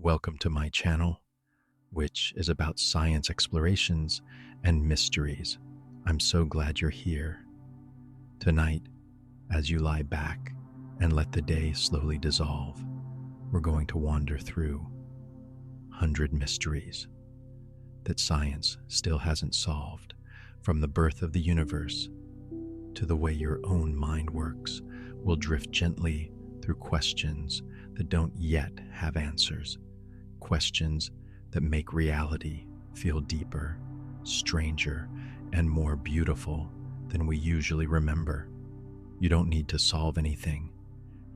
Welcome to my channel, which is about science explorations and mysteries. I'm so glad you're here. Tonight, as you lie back and let the day slowly dissolve, we're going to wander through 100 mysteries that science still hasn't solved, from the birth of the universe to the way your own mind works. We'll drift gently through questions that don't yet have answers, questions that make reality feel deeper, stranger, and more beautiful than we usually remember. You don't need to solve anything.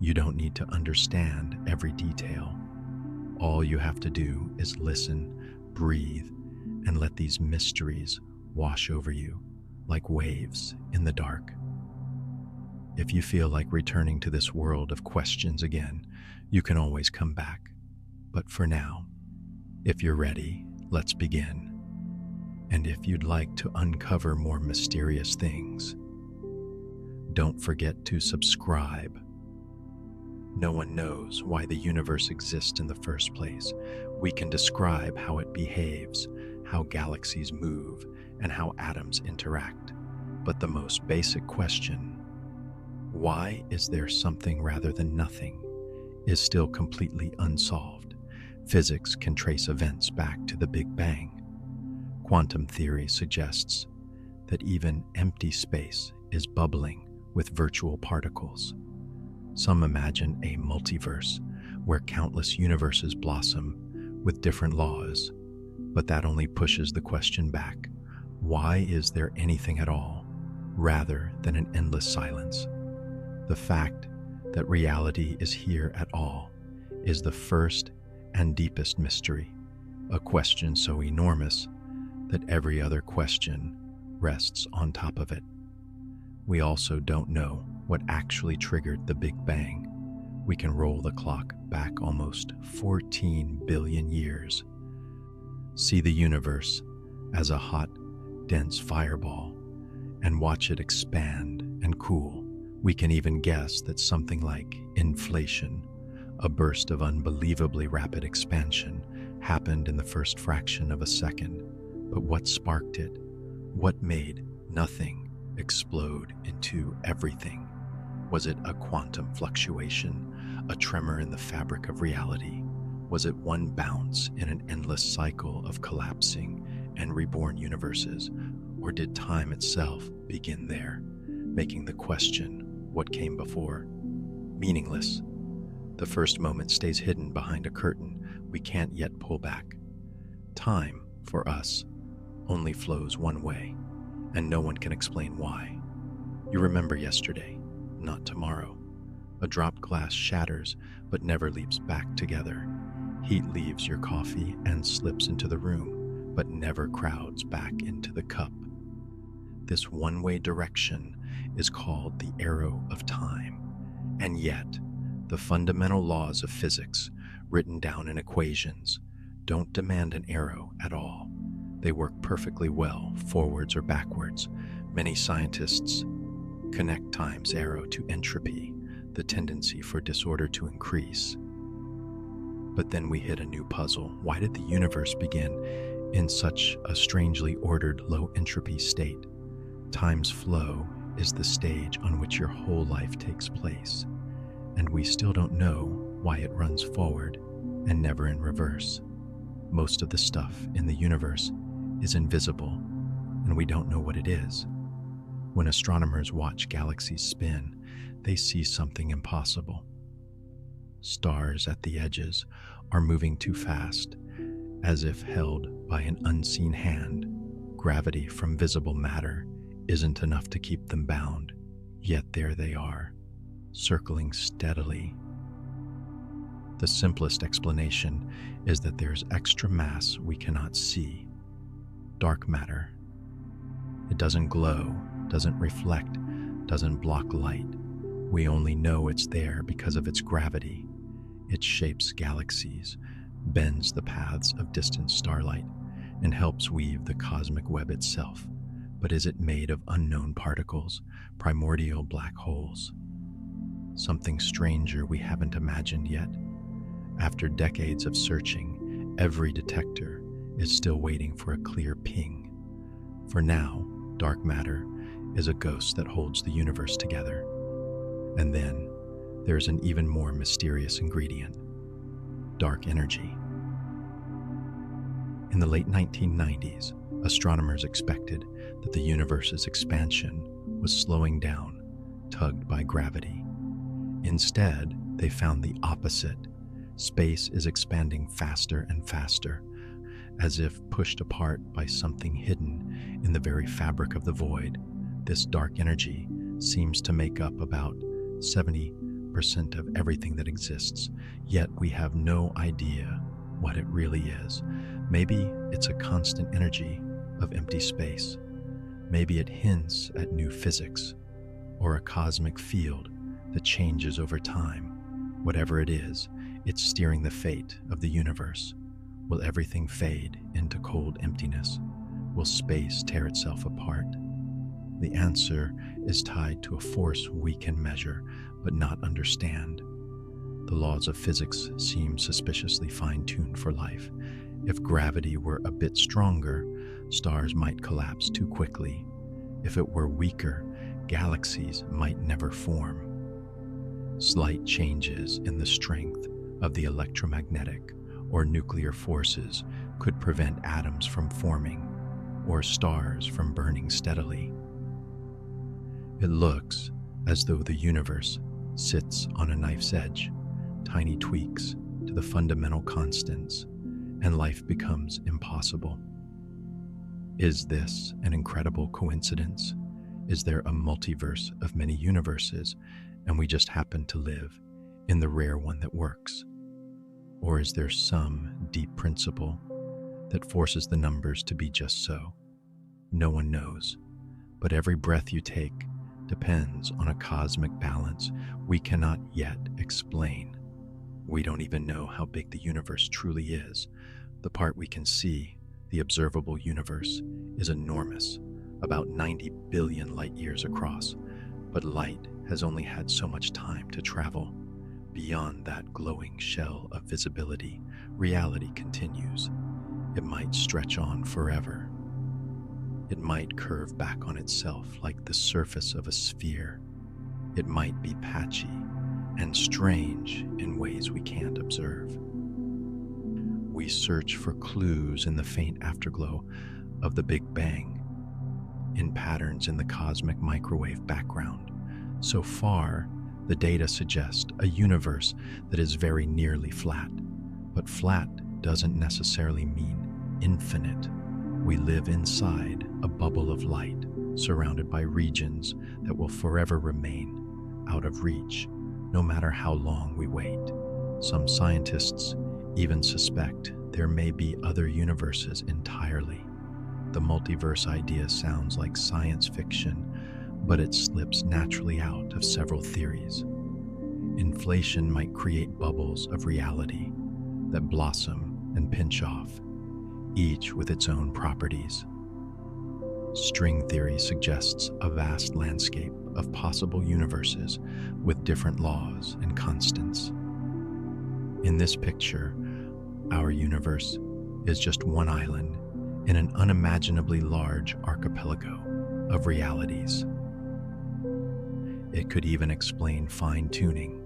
You don't need to understand every detail. All you have to do is listen, breathe, and let these mysteries wash over you like waves in the dark. If you feel like returning to this world of questions again, you can always come back. But for now, if you're ready, let's begin. And if you'd like to uncover more mysterious things, don't forget to subscribe. No one knows why the universe exists in the first place. We can describe how it behaves, how galaxies move, and how atoms interact. But the most basic question, why is there something rather than nothing, is still completely unsolved. Physics can trace events back to the Big Bang. Quantum theory suggests that even empty space is bubbling with virtual particles. Some imagine a multiverse where countless universes blossom with different laws, but that only pushes the question back. Why is there anything at all, rather than an endless silence? The fact that reality is here at all is the first and deepest mystery, a question so enormous that every other question rests on top of it. We also don't know what actually triggered the Big Bang. We can roll the clock back almost 14 billion years, see the universe as a hot, dense fireball, and watch it expand and cool. We can even guess that something like inflation, a burst of unbelievably rapid expansion, happened in the first fraction of a second. But what sparked it? What made nothing explode into everything? Was it a quantum fluctuation, a tremor in the fabric of reality? Was it one bounce in an endless cycle of collapsing and reborn universes? Or did time itself begin there, making the question, what came before, meaningless? The first moment stays hidden behind a curtain we can't yet pull back. Time, for us, only flows one way, and no one can explain why. You remember yesterday, not tomorrow. A dropped glass shatters, but never leaps back together. Heat leaves your coffee and slips into the room, but never crowds back into the cup. This one-way direction is called the arrow of time. And yet, the fundamental laws of physics, written down in equations, don't demand an arrow at all. They work perfectly well, forwards or backwards. Many scientists connect time's arrow to entropy, the tendency for disorder to increase. But then we hit a new puzzle. Why did the universe begin in such a strangely ordered low entropy state? Time's flow is the stage on which your whole life takes place, and we still don't know why it runs forward and never in reverse. Most of the stuff in the universe is invisible, and we don't know what it is. When astronomers watch galaxies spin, they see something impossible. Stars at the edges are moving too fast, as if held by an unseen hand. Gravity from visible matter isn't enough to keep them bound, yet there they are, circling steadily. The simplest explanation is that there's extra mass we cannot see. Dark matter. It doesn't glow, doesn't reflect, doesn't block light. We only know it's there because of its gravity. It shapes galaxies, bends the paths of distant starlight, and helps weave the cosmic web itself. But is it made of unknown particles, primordial black holes? Something stranger we haven't imagined yet? After decades of searching, every detector is still waiting for a clear ping. For now, dark matter is a ghost that holds the universe together. And then there's an even more mysterious ingredient: dark energy. In the late 1990s, astronomers expected that the universe's expansion was slowing down, tugged by gravity. Instead, they found the opposite. Space is expanding faster and faster, as if pushed apart by something hidden in the very fabric of the void. This dark energy seems to make up about 70% of everything that exists, yet we have no idea what it really is. Maybe it's a constant energy of empty space. Maybe it hints at new physics or a cosmic field that changes over time. Whatever it is, it's steering the fate of the universe. Will everything fade into cold emptiness? Will space tear itself apart? The answer is tied to a force we can measure but not understand. The laws of physics seem suspiciously fine-tuned for life. If gravity were a bit stronger, stars might collapse too quickly. If it were weaker, galaxies might never form. Slight changes in the strength of the electromagnetic or nuclear forces could prevent atoms from forming or stars from burning steadily. It looks as though the universe sits on a knife's edge. Tiny tweaks to the fundamental constants, and life becomes impossible. Is this an incredible coincidence? Is there a multiverse of many universes, and we just happen to live in the rare one that works? Or is there some deep principle that forces the numbers to be just so? No one knows, but every breath you take depends on a cosmic balance we cannot yet explain. We don't even know how big the universe truly is. The part we can see, the observable universe, is enormous, about 90 billion light years across, but light has only had so much time to travel. Beyond that glowing shell of visibility, reality continues. It might stretch on forever. It might curve back on itself like the surface of a sphere. It might be patchy and strange in ways we can't observe. We search for clues in the faint afterglow of the Big Bang, in patterns in the cosmic microwave background. So far, the data suggest a universe that is very nearly flat, but flat doesn't necessarily mean infinite. We live inside a bubble of light, surrounded by regions that will forever remain out of reach, no matter how long we wait. Some scientists even suspect there may be other universes entirely. The multiverse idea sounds like science fiction, but it slips naturally out of several theories. Inflation might create bubbles of reality that blossom and pinch off, each with its own properties. String theory suggests a vast landscape of possible universes with different laws and constants. In this picture, our universe is just one island in an unimaginably large archipelago of realities. It could even explain fine-tuning.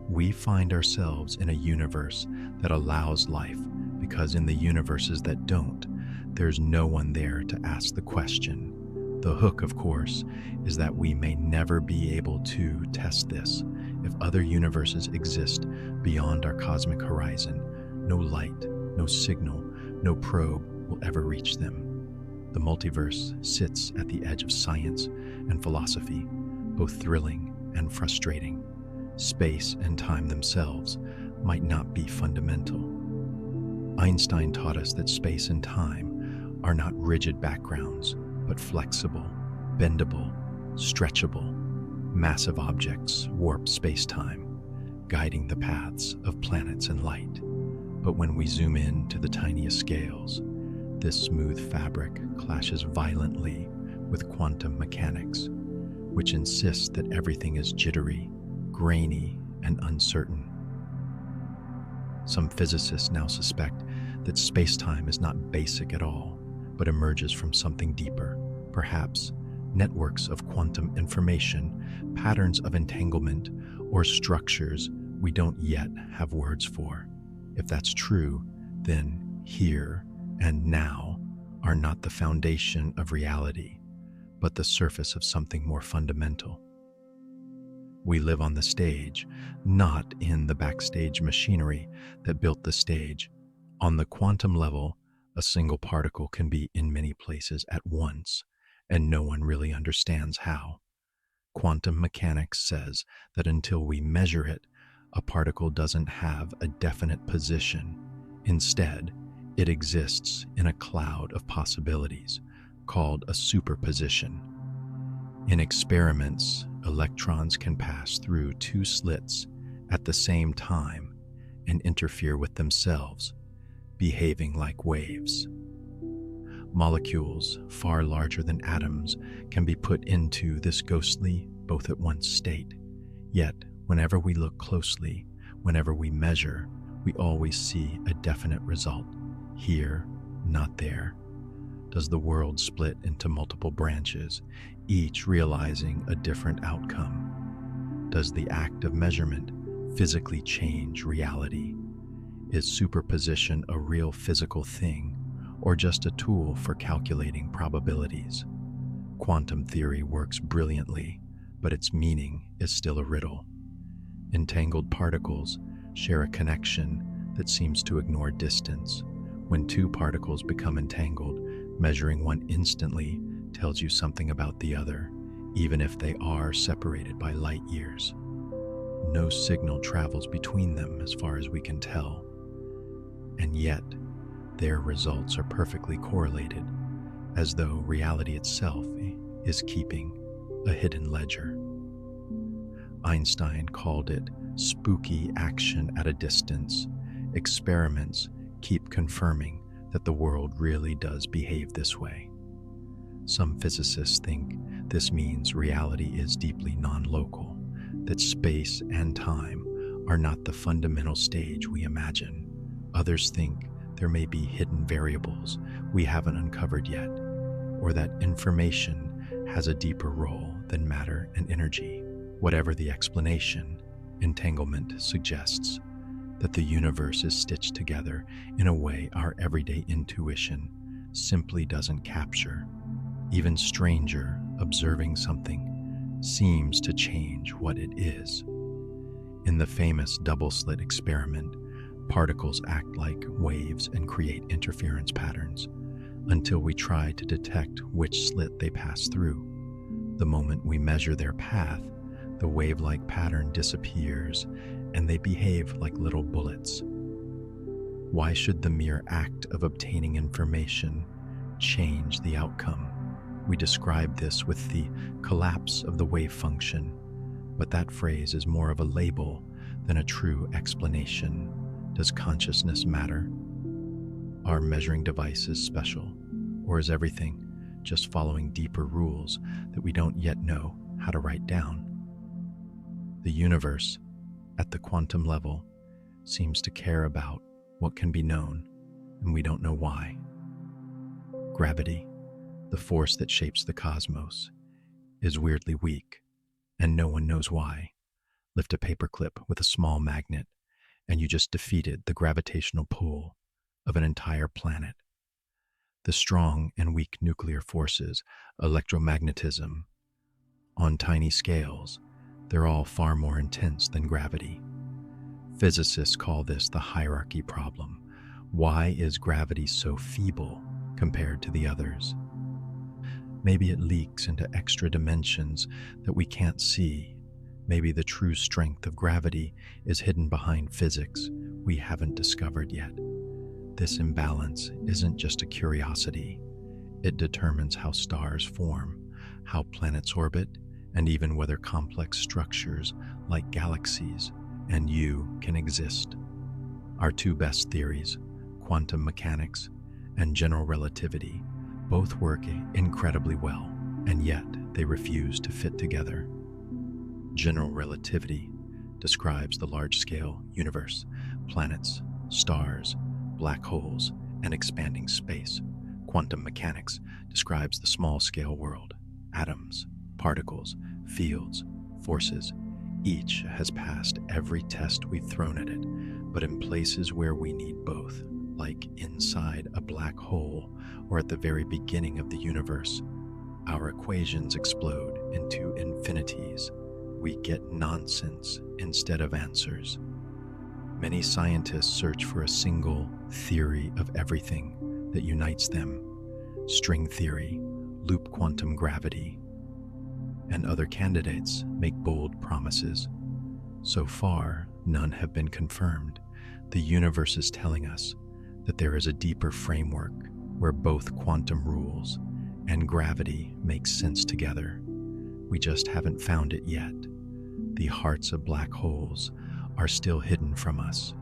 We find ourselves in a universe that allows life because in the universes that don't, there's no one there to ask the question. The hook, of course, is that we may never be able to test this. If other universes exist beyond our cosmic horizon, no light, no signal, no probe will ever reach them. The multiverse sits at the edge of science and philosophy, both thrilling and frustrating. Space and time themselves might not be fundamental. Einstein taught us that space and time are not rigid backgrounds, but flexible, bendable, stretchable. Massive objects warp space-time, guiding the paths of planets and light. But when we zoom in to the tiniest scales, this smooth fabric clashes violently with quantum mechanics, which insists that everything is jittery, grainy, and uncertain. Some physicists now suspect that space-time is not basic at all, but emerges from something deeper, perhaps networks of quantum information, patterns of entanglement, or structures we don't yet have words for. If that's true, then here and now are not the foundation of reality, but the surface of something more fundamental. We live on the stage, not in the backstage machinery that built the stage. On the quantum level, a single particle can be in many places at once, and no one really understands how. Quantum mechanics says that until we measure it, a particle doesn't have a definite position. Instead, it exists in a cloud of possibilities called a superposition. In experiments, electrons can pass through two slits at the same time and interfere with themselves, behaving like waves. Molecules far larger than atoms can be put into this ghostly both at once state. Yet, whenever we look closely, whenever we measure, we always see a definite result. Here, not there. Does the world split into multiple branches, each realizing a different outcome? Does the act of measurement physically change reality? Is superposition a real physical thing, or just a tool for calculating probabilities? Quantum theory works brilliantly, but its meaning is still a riddle. Entangled particles share a connection that seems to ignore distance. When two particles become entangled, measuring one instantly tells you something about the other, even if they are separated by light years. No signal travels between them as far as we can tell, and yet their results are perfectly correlated, as though reality itself is keeping a hidden ledger. Einstein called it spooky action at a distance. Experiments keep confirming that the world really does behave this way. Some physicists think this means reality is deeply non-local, that space and time are not the fundamental stage we imagine. Others think there may be hidden variables we haven't uncovered yet, or that information has a deeper role than matter and energy. Whatever the explanation, entanglement suggests that the universe is stitched together in a way our everyday intuition simply doesn't capture. Even stranger, observing something seems to change what it is. In the famous double-slit experiment, particles act like waves and create interference patterns until we try to detect which slit they pass through. The moment we measure their path, the wave-like pattern disappears and they behave like little bullets. Why should the mere act of obtaining information change the outcome? We describe this with the collapse of the wave function, but that phrase is more of a label than a true explanation. Does consciousness matter? Are measuring devices special, or is everything just following deeper rules that we don't yet know how to write down? The universe, at the quantum level, seems to care about what can be known, and we don't know why. Gravity, the force that shapes the cosmos, is weirdly weak, and no one knows why. Lift a paperclip with a small magnet, and you just defeated the gravitational pull of an entire planet. The strong and weak nuclear forces, electromagnetism, on tiny scales, they're all far more intense than gravity. Physicists call this the hierarchy problem. Why is gravity so feeble compared to the others? Maybe it leaks into extra dimensions that we can't see. Maybe the true strength of gravity is hidden behind physics we haven't discovered yet. This imbalance isn't just a curiosity. It determines how stars form, how planets orbit, and even whether complex structures like galaxies and you can exist. Our two best theories, quantum mechanics and general relativity, both work incredibly well, and yet they refuse to fit together. General relativity describes the large-scale universe, planets, stars, black holes, and expanding space. Quantum mechanics describes the small-scale world. Atoms, particles, fields, forces. Each has passed every test we've thrown at it, but in places where we need both, like inside a black hole or at the very beginning of the universe, our equations explode into infinities. We get nonsense instead of answers. Many scientists search for a single theory of everything that unites them: string theory, loop quantum gravity, and other candidates make bold promises. So far, none have been confirmed. The universe is telling us that there is a deeper framework where both quantum rules and gravity make sense together. We just haven't found it yet. The hearts of black holes are still hidden from us.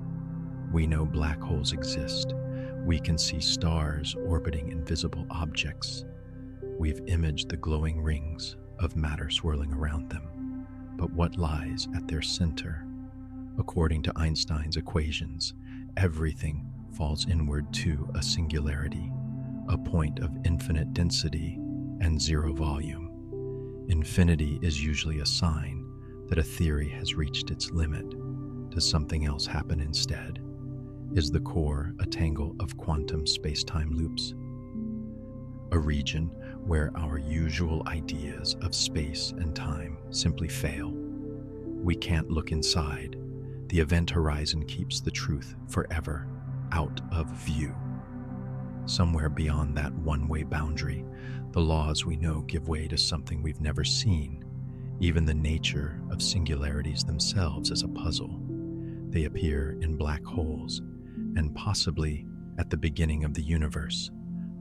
We know black holes exist. We can see stars orbiting invisible objects. We've imaged the glowing rings of matter swirling around them. But what lies at their center? According to Einstein's equations, everything falls inward to a singularity, a point of infinite density and zero volume. Infinity is usually a sign that a theory has reached its limit. Does something else happen instead? Is the core a tangle of quantum space-time loops? A region where our usual ideas of space and time simply fail. We can't look inside. The event horizon keeps the truth forever out of view. Somewhere beyond that one-way boundary, the laws we know give way to something we've never seen. Even the nature of singularities themselves is a puzzle. They appear in black holes, and possibly at the beginning of the universe.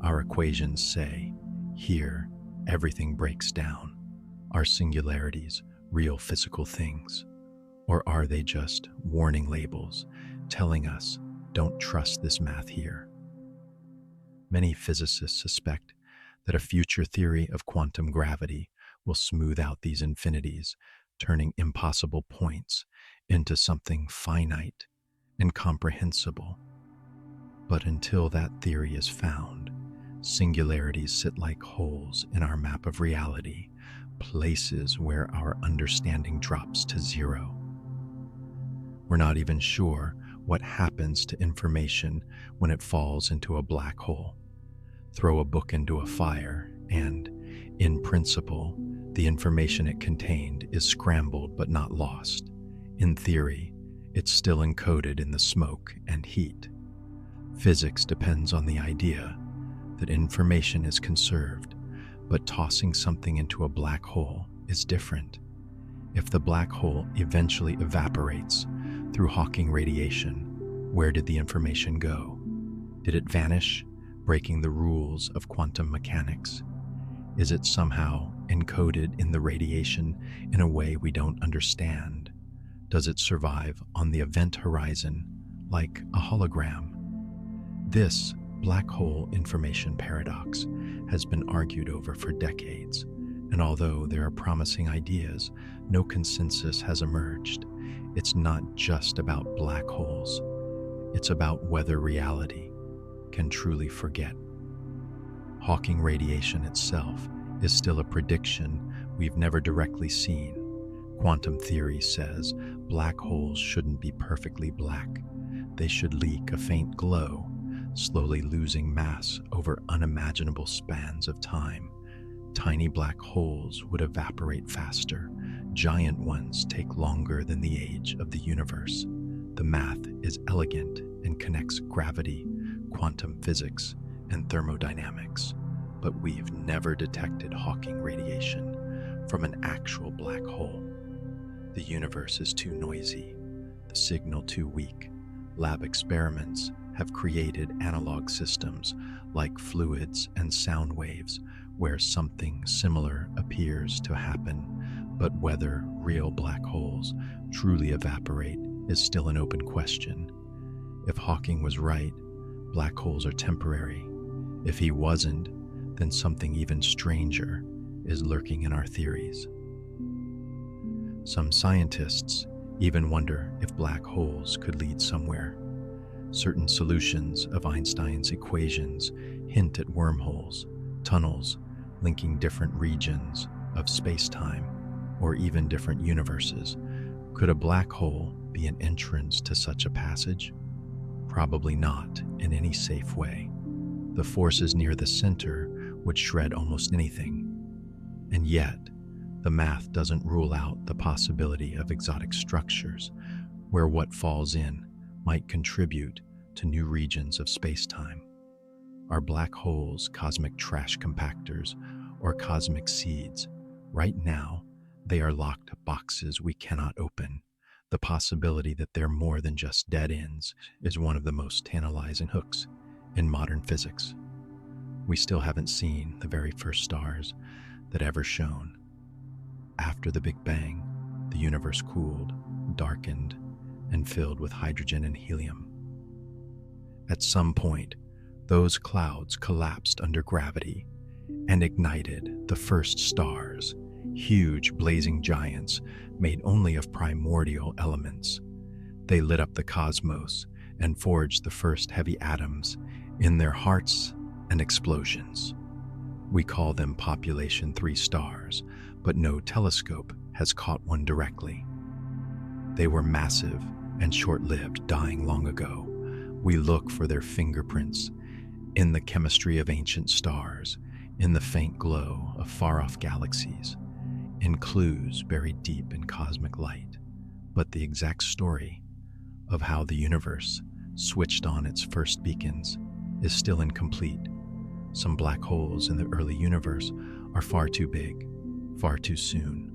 Our equations say, here, everything breaks down. Are singularities real physical things? Or are they just warning labels telling us, don't trust this math here? Many physicists suspect that a future theory of quantum gravity will smooth out these infinities, turning impossible points into something finite and comprehensible. But until that theory is found, singularities sit like holes in our map of reality, places where our understanding drops to zero. We're not even sure what happens to information when it falls into a black hole. Throw a book into a fire, and, in principle, the information it contained is scrambled but not lost. In theory, it's still encoded in the smoke and heat. Physics depends on the idea that information is conserved, but tossing something into a black hole is different. If the black hole eventually evaporates through Hawking radiation, where did the information go? Did it vanish, breaking the rules of quantum mechanics? Is it somehow encoded in the radiation in a way we don't understand? Does it survive on the event horizon like a hologram? This black hole information paradox has been argued over for decades, and although there are promising ideas, no consensus has emerged. It's not just about black holes. It's about whether reality can truly forget. Hawking radiation itself is still a prediction we've never directly seen. Quantum theory says black holes shouldn't be perfectly black. They should leak a faint glow, slowly losing mass over unimaginable spans of time. Tiny black holes would evaporate faster. Giant ones take longer than the age of the universe. The math is elegant and connects gravity, quantum physics, and thermodynamics, but we've never detected Hawking radiation from an actual black hole. The universe is too noisy, the signal too weak. Lab experiments have created analog systems like fluids and sound waves where something similar appears to happen, but whether real black holes truly evaporate is still an open question. If Hawking was right, black holes are temporary. If he wasn't, then something even stranger is lurking in our theories. Some scientists even wonder if black holes could lead somewhere. Certain solutions of Einstein's equations hint at wormholes, tunnels linking different regions of space-time, or even different universes. Could a black hole be an entrance to such a passage? Probably not in any safe way. The forces near the center would shred almost anything. And yet, the math doesn't rule out the possibility of exotic structures where what falls in might contribute to new regions of space-time. Are black holes cosmic trash compactors or cosmic seeds? Right now, they are locked boxes we cannot open. The possibility that they're more than just dead ends is one of the most tantalizing hooks in modern physics. We still haven't seen the very first stars that ever shone. After the Big Bang, the universe cooled, darkened, and filled with hydrogen and helium. At some point, those clouds collapsed under gravity and ignited the first stars, huge blazing giants made only of primordial elements. They lit up the cosmos and forged the first heavy atoms in their hearts and explosions. We call them population 3 stars, but no telescope has caught one directly. They were massive and short-lived, dying long ago. We look for their fingerprints in the chemistry of ancient stars, in the faint glow of far-off galaxies, in clues buried deep in cosmic light. But the exact story of how the universe switched on its first beacons is still incomplete. Some black holes in the early universe are far too big, far too soon.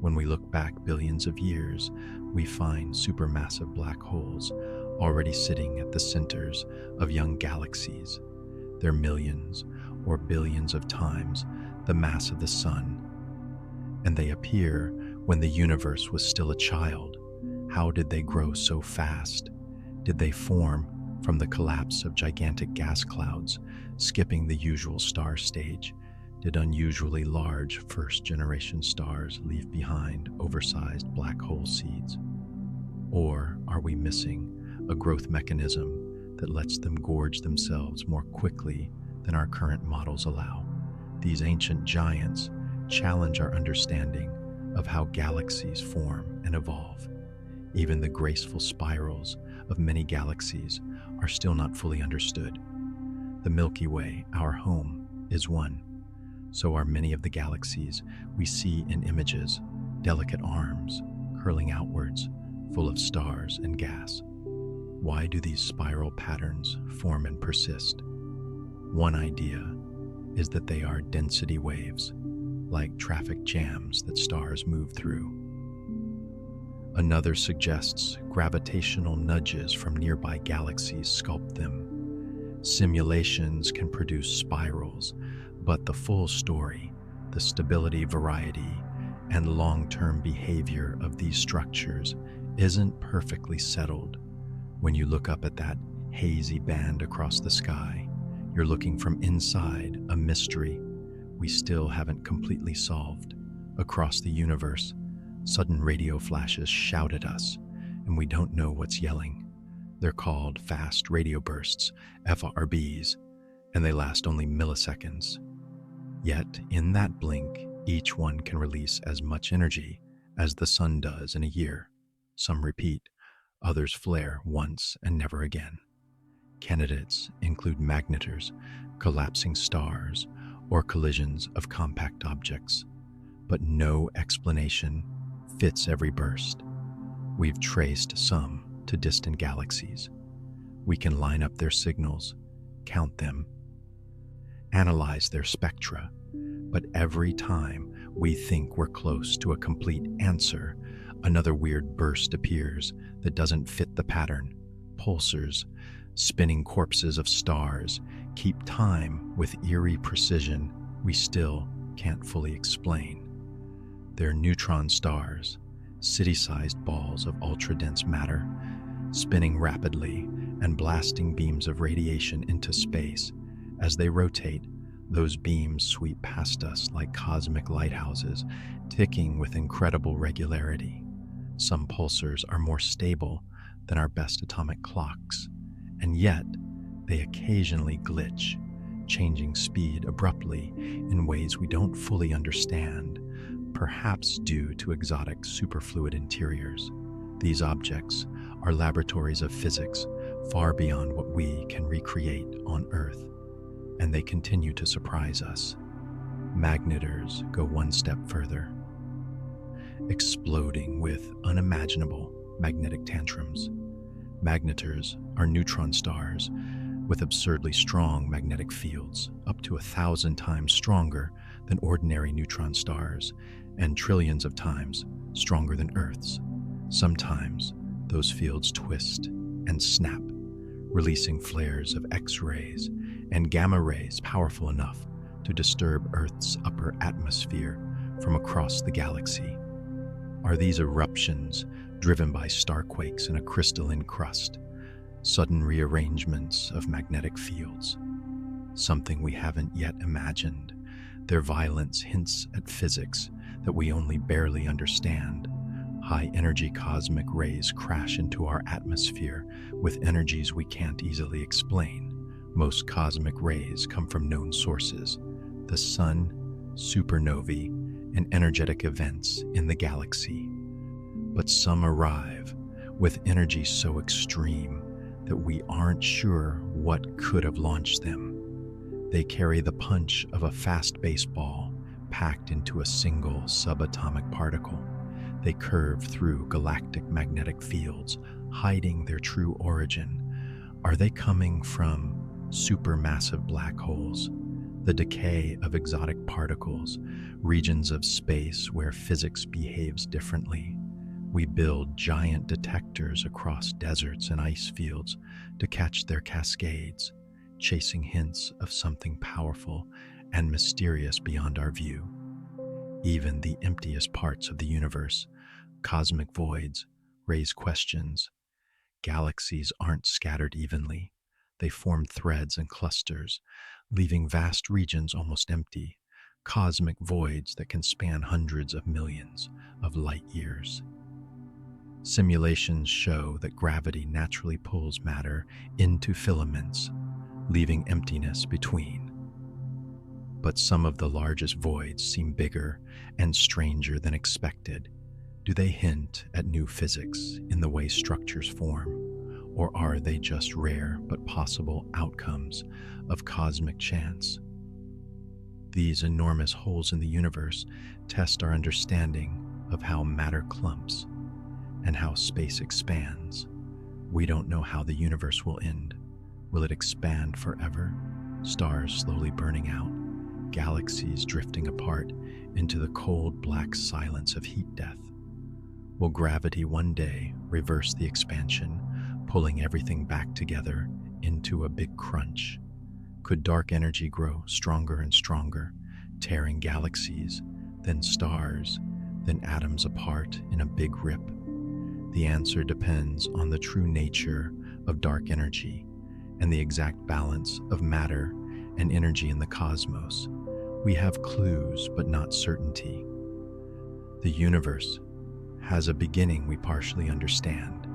When we look back billions of years, we find supermassive black holes already sitting at the centers of young galaxies. They're millions or billions of times the mass of the sun, and they appear when the universe was still a child. How did they grow so fast? Did they form from the collapse of gigantic gas clouds, skipping the usual star stage? Did unusually large first-generation stars leave behind oversized black hole seeds? Or are we missing a growth mechanism that lets them gorge themselves more quickly than our current models allow? These ancient giants challenge our understanding of how galaxies form and evolve. Even the graceful spirals of many galaxies are still not fully understood. The Milky Way, our home, is one. So are many of the galaxies we see in images, delicate arms curling outwards, full of stars and gas. Why do these spiral patterns form and persist? One idea is that they are density waves, like traffic jams that stars move through. Another suggests gravitational nudges from nearby galaxies sculpt them. Simulations can produce spirals, but the full story, the stability, variety, and long-term behavior of these structures isn't perfectly settled. When you look up at that hazy band across the sky, you're looking from inside a mystery we still haven't completely solved. Across the universe, sudden radio flashes shout at us, and we don't know what's yelling. They're called fast radio bursts, FRBs, and they last only milliseconds. Yet, in that blink, each one can release as much energy as the sun does in a year. Some repeat, others flare once and never again. Candidates include magnetars, collapsing stars, or collisions of compact objects. But no explanation fits every burst. We've traced some to distant galaxies. We can line up their signals, count them, analyze their spectra, but every time we think we're close to a complete answer, another weird burst appears that doesn't fit the pattern. Pulsars, spinning corpses of stars, keep time with eerie precision we still can't fully explain. They're neutron stars, city-sized balls of ultra-dense matter, spinning rapidly and blasting beams of radiation into space. As they rotate, those beams sweep past us like cosmic lighthouses, ticking with incredible regularity. Some pulsars are more stable than our best atomic clocks, and yet they occasionally glitch, changing speed abruptly in ways we don't fully understand, perhaps due to exotic superfluid interiors. These objects are laboratories of physics far beyond what we can recreate on Earth, and they continue to surprise us. Magnetars go one step further, exploding with unimaginable magnetic tantrums. Magnetars are neutron stars with absurdly strong magnetic fields, up to 1,000 times stronger than ordinary neutron stars and trillions of times stronger than Earth's. Sometimes those fields twist and snap, releasing flares of X-rays and gamma rays powerful enough to disturb Earth's upper atmosphere from across the galaxy. Are these eruptions driven by starquakes in a crystalline crust, sudden rearrangements of magnetic fields? Something we haven't yet imagined. Their violence hints at physics that we only barely understand. High-energy cosmic rays crash into our atmosphere with energies we can't easily explain. Most cosmic rays come from known sources: the sun, supernovae, and energetic events in the galaxy. But some arrive with energy so extreme that we aren't sure what could have launched them. They carry the punch of a fast baseball packed into a single subatomic particle. They curve through galactic magnetic fields, hiding their true origin. Are they coming from supermassive black holes, the decay of exotic particles, regions of space where physics behaves differently? We build giant detectors across deserts and ice fields to catch their cascades, chasing hints of something powerful and mysterious beyond our view. Even the emptiest parts of the universe, cosmic voids, raise questions. Galaxies aren't scattered evenly. They form threads and clusters, leaving vast regions almost empty, cosmic voids that can span hundreds of millions of light years. Simulations show that gravity naturally pulls matter into filaments, leaving emptiness between. But some of the largest voids seem bigger and stranger than expected. Do they hint at new physics in the way structures form, or are they just rare but possible outcomes of cosmic chance? These enormous holes in the universe test our understanding of how matter clumps and how space expands. We don't know how the universe will end. Will it expand forever? Stars slowly burning out, galaxies drifting apart into the cold black silence of heat death. Will gravity one day reverse the expansion, pulling everything back together into a big crunch? Could dark energy grow stronger and stronger, tearing galaxies, then stars, then atoms apart in a big rip? The answer depends on the true nature of dark energy and the exact balance of matter and energy in the cosmos. We have clues, but not certainty. The universe has a beginning we partially understand.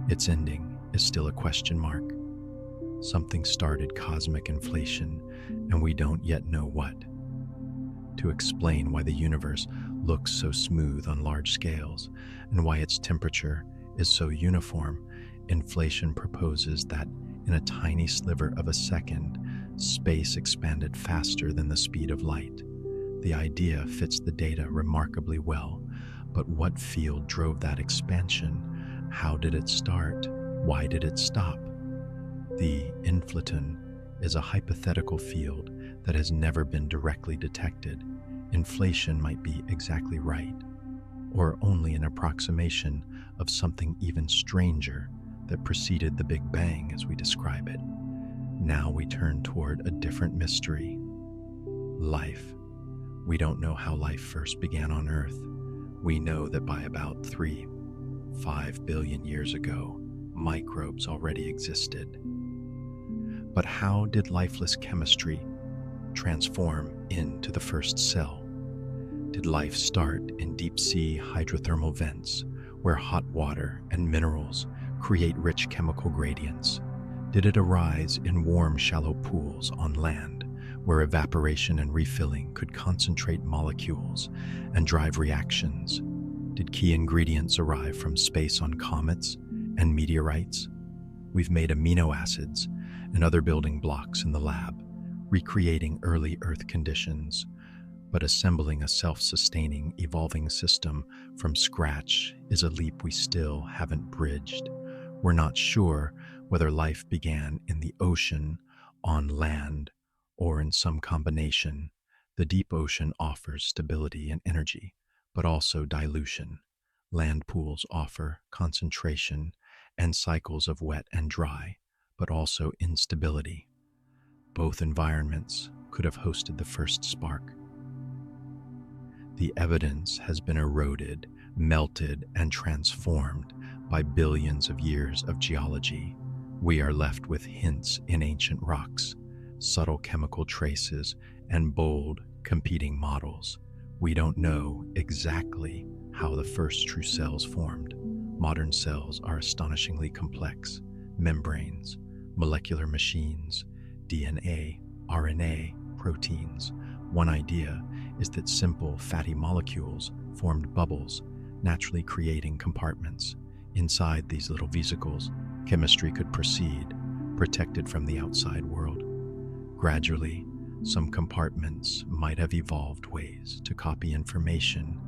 Its ending is still a question mark. Something started cosmic inflation, and we don't yet know what. To explain why the universe looks so smooth on large scales and why its temperature is so uniform, inflation proposes that in a tiny sliver of a second, space expanded faster than the speed of light. The idea fits the data remarkably well, but what field drove that expansion? How did it start? Why did it stop? The inflaton is a hypothetical field that has never been directly detected. Inflation might be exactly right, or only an approximation of something even stranger that preceded the Big Bang as we describe it. Now we turn toward a different mystery: life. We don't know how life first began on Earth. We know that by about 3-5 billion years ago, microbes already existed. But how did lifeless chemistry transform into the first cell? Did life start in deep-sea hydrothermal vents, where hot water and minerals create rich chemical gradients? Did it arise in warm, shallow pools on land, where evaporation and refilling could concentrate molecules and drive reactions? Did key ingredients arrive from space on comets and meteorites? We've made amino acids and other building blocks in the lab, recreating early Earth conditions, but assembling a self-sustaining, evolving system from scratch is a leap we still haven't bridged. We're not sure whether life began in the ocean, on land, or in some combination. The deep ocean offers stability and energy, but also dilution. Land pools offer concentration and cycles of wet and dry, but also instability. Both environments could have hosted the first spark. The evidence has been eroded, melted, and transformed by billions of years of geology. We are left with hints in ancient rocks, subtle chemical traces, and bold, competing models. We don't know exactly how the first true cells formed. Modern cells are astonishingly complex: membranes, molecular machines, DNA, RNA, proteins. One idea is that simple fatty molecules formed bubbles, naturally creating compartments. Inside these little vesicles, chemistry could proceed, protected from the outside world. Gradually, some compartments might have evolved ways to copy information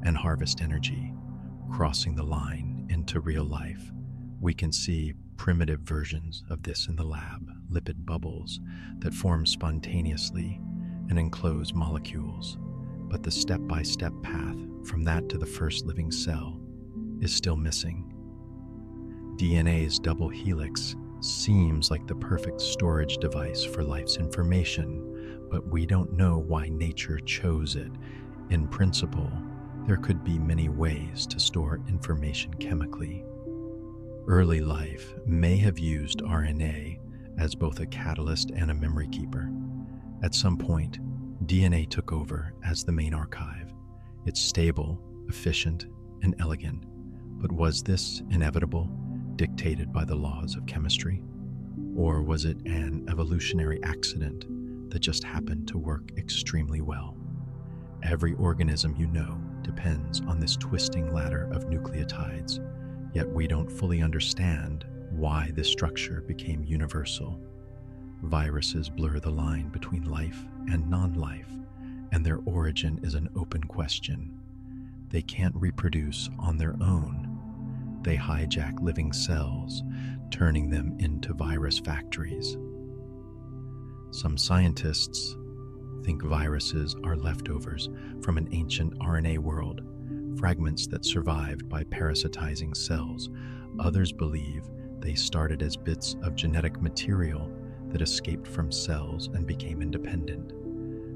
and harvest energy, crossing the line into real life. We can see primitive versions of this in the lab, lipid bubbles that form spontaneously and enclose molecules. But the step-by-step path from that to the first living cell is still missing. DNA's double helix seems like the perfect storage device for life's information, but we don't know why nature chose it. In principle, there could be many ways to store information chemically. Early life may have used RNA as both a catalyst and a memory keeper. At some point, DNA took over as the main archive. It's stable, efficient, and elegant. But was this inevitable, dictated by the laws of chemistry? Or was it an evolutionary accident that just happened to work extremely well? Every organism you know depends on this twisting ladder of nucleotides, yet we don't fully understand why this structure became universal. Viruses blur the line between life and non-life, and their origin is an open question. They can't reproduce on their own. They hijack living cells, turning them into virus factories. Some scientists think viruses are leftovers from an ancient RNA world, fragments that survived by parasitizing cells. Others believe they started as bits of genetic material that escaped from cells and became independent.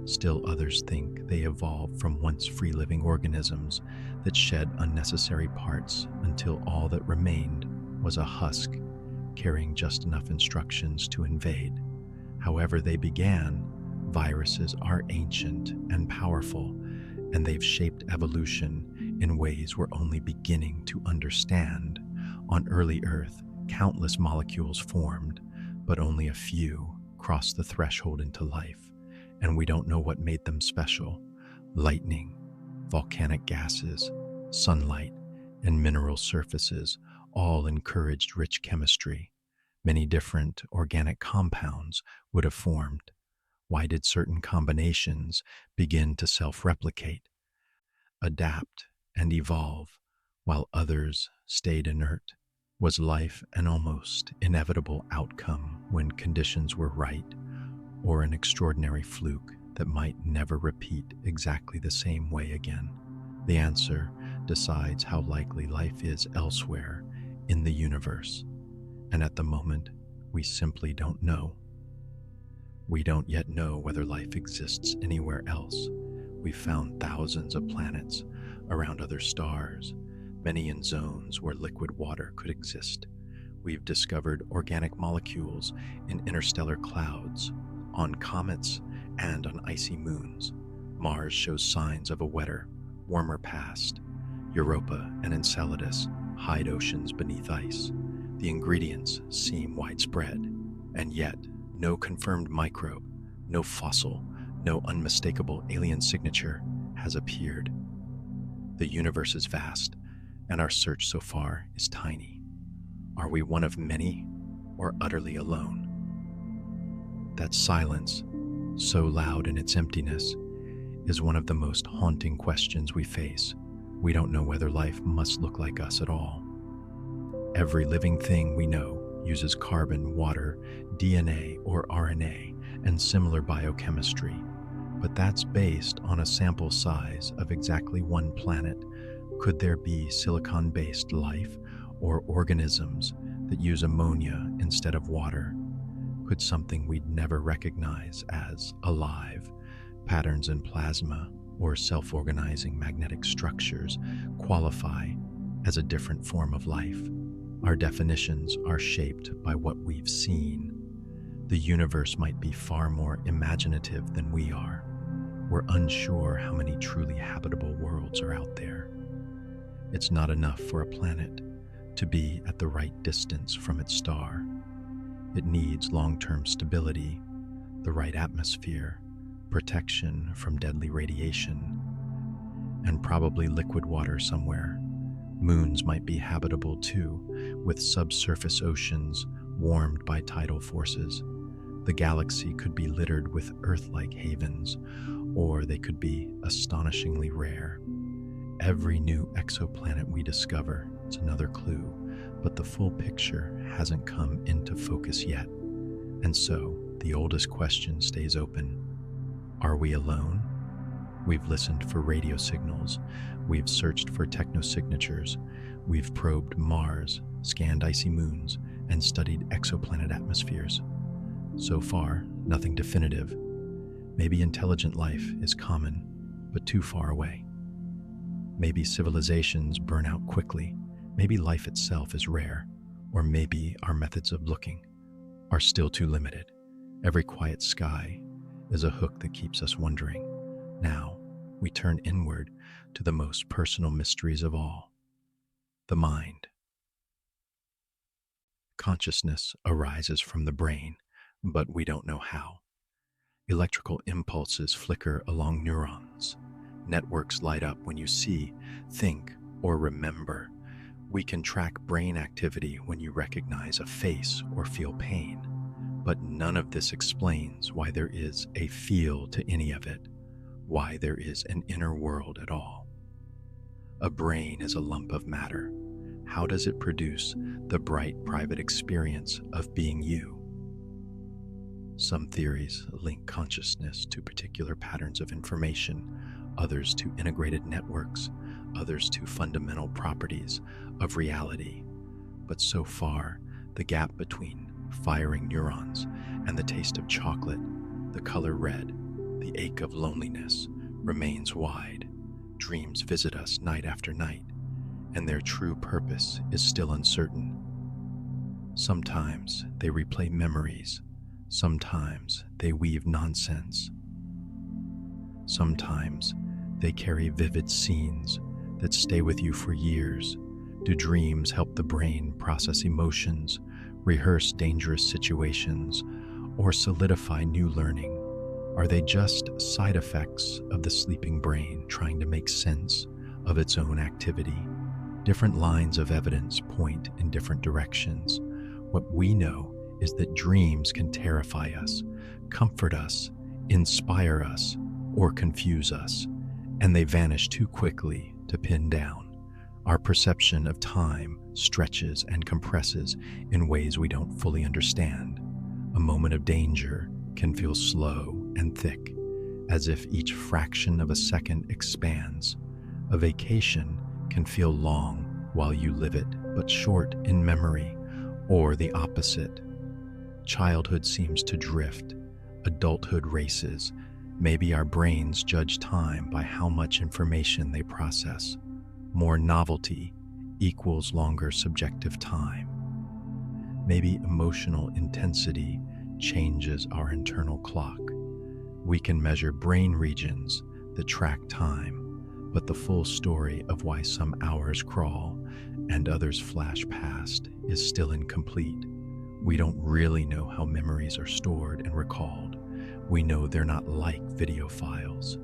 Still others think they evolved from once free-living organisms that shed unnecessary parts until all that remained was a husk, carrying just enough instructions to invade. However they began, viruses are ancient and powerful, and they've shaped evolution in ways we're only beginning to understand. On early Earth, countless molecules formed, but only a few crossed the threshold into life, and we don't know what made them special. Lightning, volcanic gases, sunlight, and mineral surfaces all encouraged rich chemistry. Many different organic compounds would have formed. Why did certain combinations begin to self-replicate, adapt, and evolve, while others stayed inert? Was life an almost inevitable outcome when conditions were right, or an extraordinary fluke that might never repeat exactly the same way again? The answer decides how likely life is elsewhere in the universe, and at the moment, we simply don't know. We don't yet know whether life exists anywhere else. We've found thousands of planets around other stars, many in zones where liquid water could exist. We've discovered organic molecules in interstellar clouds, on comets, and on icy moons. Mars shows signs of a wetter, warmer past. Europa and Enceladus hide oceans beneath ice. The ingredients seem widespread, And yet, no confirmed microbe, no fossil, no unmistakable alien signature has appeared. The universe is vast, and our search so far is tiny. Are we one of many, or utterly alone? That silence, so loud in its emptiness, is one of the most haunting questions we face. We don't know whether life must look like us at all. Every living thing we know uses carbon, water, DNA, or RNA, and similar biochemistry, but that's based on a sample size of exactly one planet. Could there be silicon-based life or organisms that use ammonia instead of water? Could something we'd never recognize as alive, patterns in plasma or self-organizing magnetic structures, qualify as a different form of life? Our definitions are shaped by what we've seen. The universe might be far more imaginative than we are. We're unsure how many truly habitable worlds are out there. It's not enough for a planet to be at the right distance from its star. It needs long-term stability, the right atmosphere, protection from deadly radiation, and probably liquid water somewhere. Moons might be habitable too, with subsurface oceans warmed by tidal forces. The galaxy could be littered with Earth-like havens, or they could be astonishingly rare. Every new exoplanet we discover is another clue, but the full picture hasn't come into focus yet. And so, the oldest question stays open. Are we alone? We've listened for radio signals, we've searched for technosignatures, we've probed Mars, scanned icy moons, and studied exoplanet atmospheres. So far, nothing definitive. Maybe intelligent life is common, but too far away. Maybe civilizations burn out quickly, maybe life itself is rare, or maybe our methods of looking are still too limited. Every quiet sky is a hook that keeps us wondering. Now, we turn inward to the most personal mysteries of all, the mind. Consciousness arises from the brain, but we don't know how. Electrical impulses flicker along neurons. Networks light up when you see, think, or remember. We can track brain activity when you recognize a face or feel pain. But none of this explains why there is a feel to any of it, why there is an inner world at all. A brain is a lump of matter. How does it produce the bright private experience of being you? Some theories link consciousness to particular patterns of information, others to integrated networks, others to fundamental properties of reality. But so far, the gap between firing neurons and the taste of chocolate, the color red, the ache of loneliness remains wide. Dreams visit us night after night, and their true purpose is still uncertain. Sometimes they replay memories, sometimes they weave nonsense. Sometimes they carry vivid scenes that stay with you for years. Do dreams help the brain process emotions, rehearse dangerous situations, or solidify new learning? Are they just side effects of the sleeping brain trying to make sense of its own activity? Different lines of evidence point in different directions. What we know is that dreams can terrify us, comfort us, inspire us, or confuse us, and they vanish too quickly to pin down. Our perception of time stretches and compresses in ways we don't fully understand. A moment of danger can feel slow and thick, as if each fraction of a second expands. A vacation can feel long while you live it, but short in memory, or the opposite. Childhood seems to drift, adulthood races. Maybe our brains judge time by how much information they process. More novelty equals longer subjective time. Maybe emotional intensity changes our internal clock. We can measure brain regions that track time, but the full story of why some hours crawl and others flash past is still incomplete. We don't really know how memories are stored and recalled. We know they're not like video files.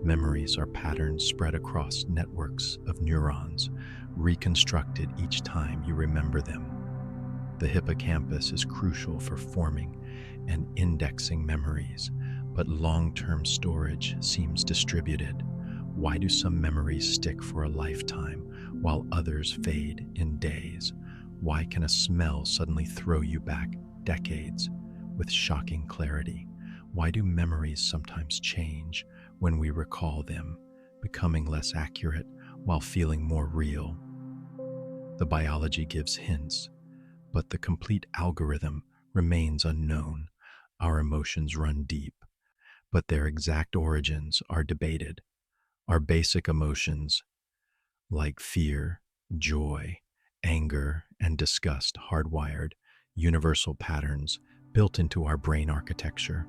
Memories are patterns spread across networks of neurons, reconstructed each time you remember them. The hippocampus is crucial for forming and indexing memories, but long-term storage seems distributed. Why do some memories stick for a lifetime while others fade in days? Why can a smell suddenly throw you back decades with shocking clarity? Why do memories sometimes change when we recall them, becoming less accurate while feeling more real? The biology gives hints, but the complete algorithm remains unknown. Our emotions run deep, but their exact origins are debated. Our basic emotions, like fear, joy, anger, and disgust, hardwired, universal patterns built into our brain architecture,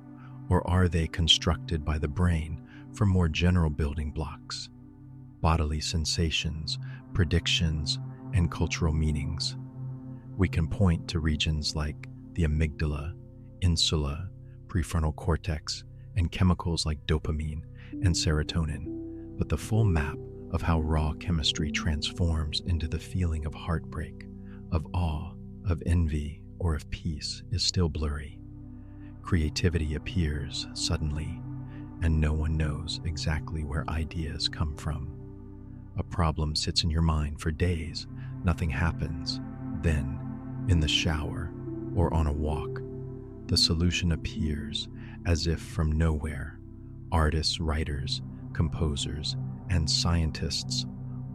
or are they constructed by the brain from more general building blocks, bodily sensations, predictions, and cultural meanings? We can point to regions like the amygdala, insula, prefrontal cortex, and chemicals like dopamine and serotonin, but the full map of how raw chemistry transforms into the feeling of heartbreak, of awe, of envy, or of peace is still blurry. Creativity appears suddenly, and no one knows exactly where ideas come from. A problem sits in your mind for days, nothing happens. Then, in the shower or on a walk, the solution appears as if from nowhere. Artists, writers, composers, and scientists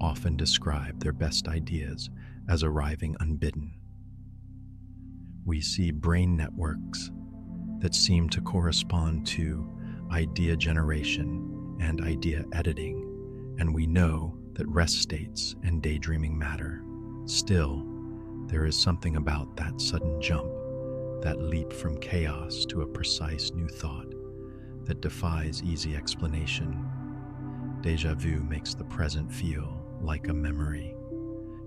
often describe their best ideas as arriving unbidden. We see brain networks that seem to correspond to idea generation and idea editing, and we know that rest states and daydreaming matter. Still, there is something about that sudden jump, that leap from chaos to a precise new thought, that defies easy explanation. Deja vu makes the present feel like a memory.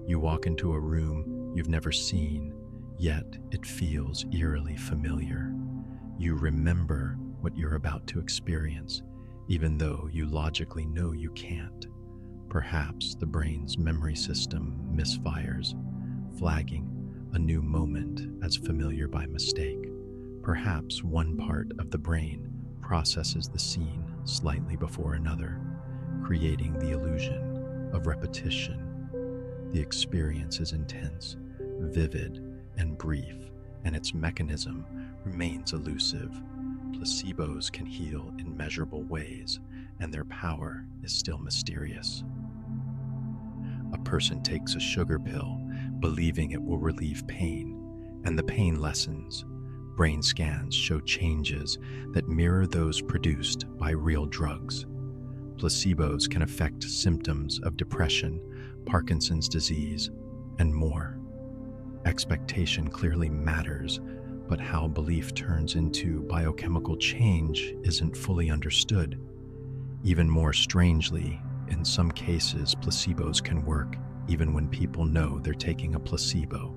You walk into a room you've never seen, yet it feels eerily familiar. You remember what you're about to experience, even though you logically know you can't. Perhaps the brain's memory system misfires, flagging a new moment as familiar by mistake. Perhaps one part of the brain processes the scene slightly before another, creating the illusion of repetition. The experience is intense, vivid, and brief, and its mechanism remains elusive. Placebos can heal in measurable ways, and their power is still mysterious. A person takes a sugar pill, believing it will relieve pain, and the pain lessens. Brain scans show changes that mirror those produced by real drugs. Placebos can affect symptoms of depression, Parkinson's disease, and more. Expectation clearly matters, but how belief turns into biochemical change isn't fully understood. Even more strangely, in some cases, placebos can work even when people know they're taking a placebo.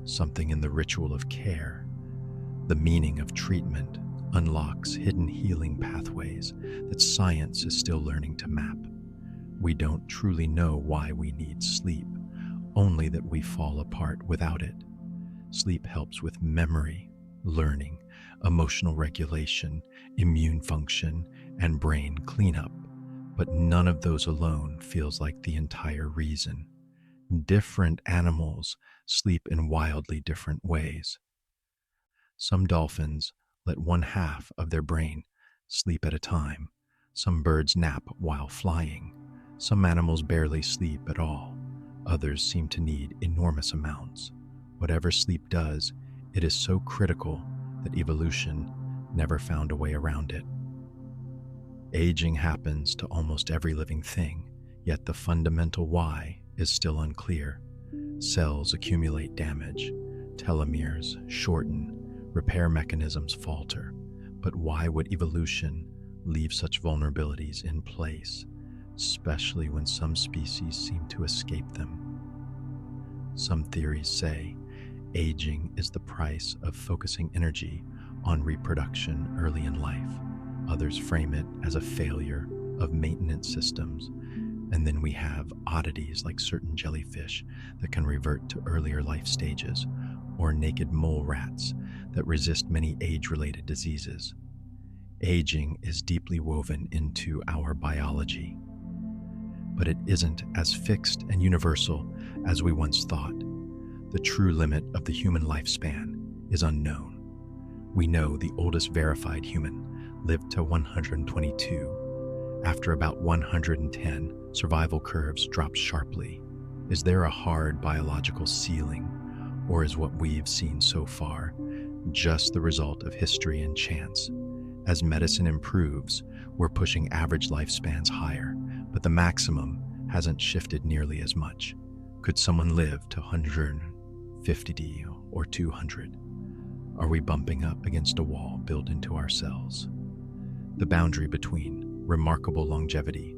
Something in the ritual of care, the meaning of treatment, unlocks hidden healing pathways that science is still learning to map. We don't truly know why we need sleep, only that we fall apart without it. Sleep helps with memory, learning, emotional regulation, immune function, and brain cleanup, but none of those alone feels like the entire reason. Different animals sleep in wildly different ways. Some dolphins let one half of their brain sleep at a time. Some birds nap while flying. Some animals barely sleep at all. Others seem to need enormous amounts. Whatever sleep does, it is so critical that evolution never found a way around it. Aging happens to almost every living thing, yet the fundamental why is still unclear. Cells accumulate damage, telomeres shorten, repair mechanisms falter. But why would evolution leave such vulnerabilities in place, especially when some species seem to escape them? Some theories say Aging is the price of focusing energy on reproduction early in life. Others frame it as a failure of maintenance systems. And then we have oddities like certain jellyfish that can revert to earlier life stages, or naked mole rats that resist many age-related diseases. Aging is deeply woven into our biology, but it isn't as fixed and universal as we once thought. The true limit of the human lifespan is unknown. We know the oldest verified human lived to 122. After about 110, survival curves drop sharply. Is there a hard biological ceiling, or is what we've seen so far just the result of history and chance? As medicine improves, we're pushing average lifespans higher, but the maximum hasn't shifted nearly as much. Could someone live to 150 or 200? Are we bumping up against a wall built into our cells? The boundary between remarkable longevity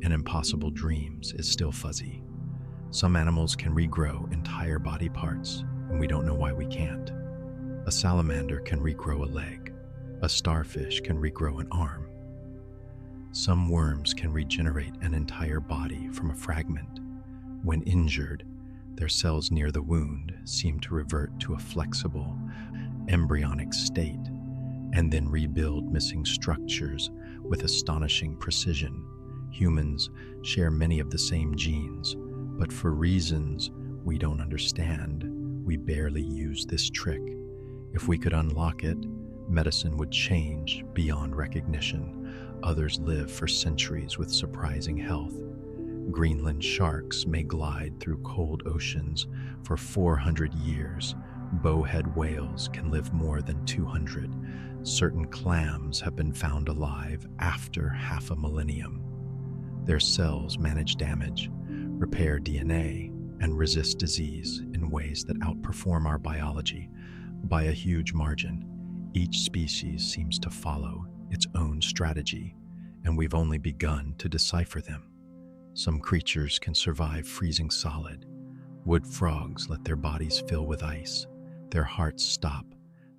and impossible dreams is still fuzzy. Some animals can regrow entire body parts, and we don't know why we can't. A salamander can regrow a leg. A starfish can regrow an arm. Some worms can regenerate an entire body from a fragment. When injured, their cells near the wound seem to revert to a flexible, embryonic state and then rebuild missing structures with astonishing precision. Humans share many of the same genes, but for reasons we don't understand, we barely use this trick. If we could unlock it, medicine would change beyond recognition. Others live for centuries with surprising health. Greenland sharks may glide through cold oceans for 400 years. Bowhead whales can live more than 200. Certain clams have been found alive after half a millennium. Their cells manage damage, repair DNA, and resist disease in ways that outperform our biology by a huge margin. Each species seems to follow its own strategy, and we've only begun to decipher them. Some creatures can survive freezing solid. Wood frogs let their bodies fill with ice. Their hearts stop,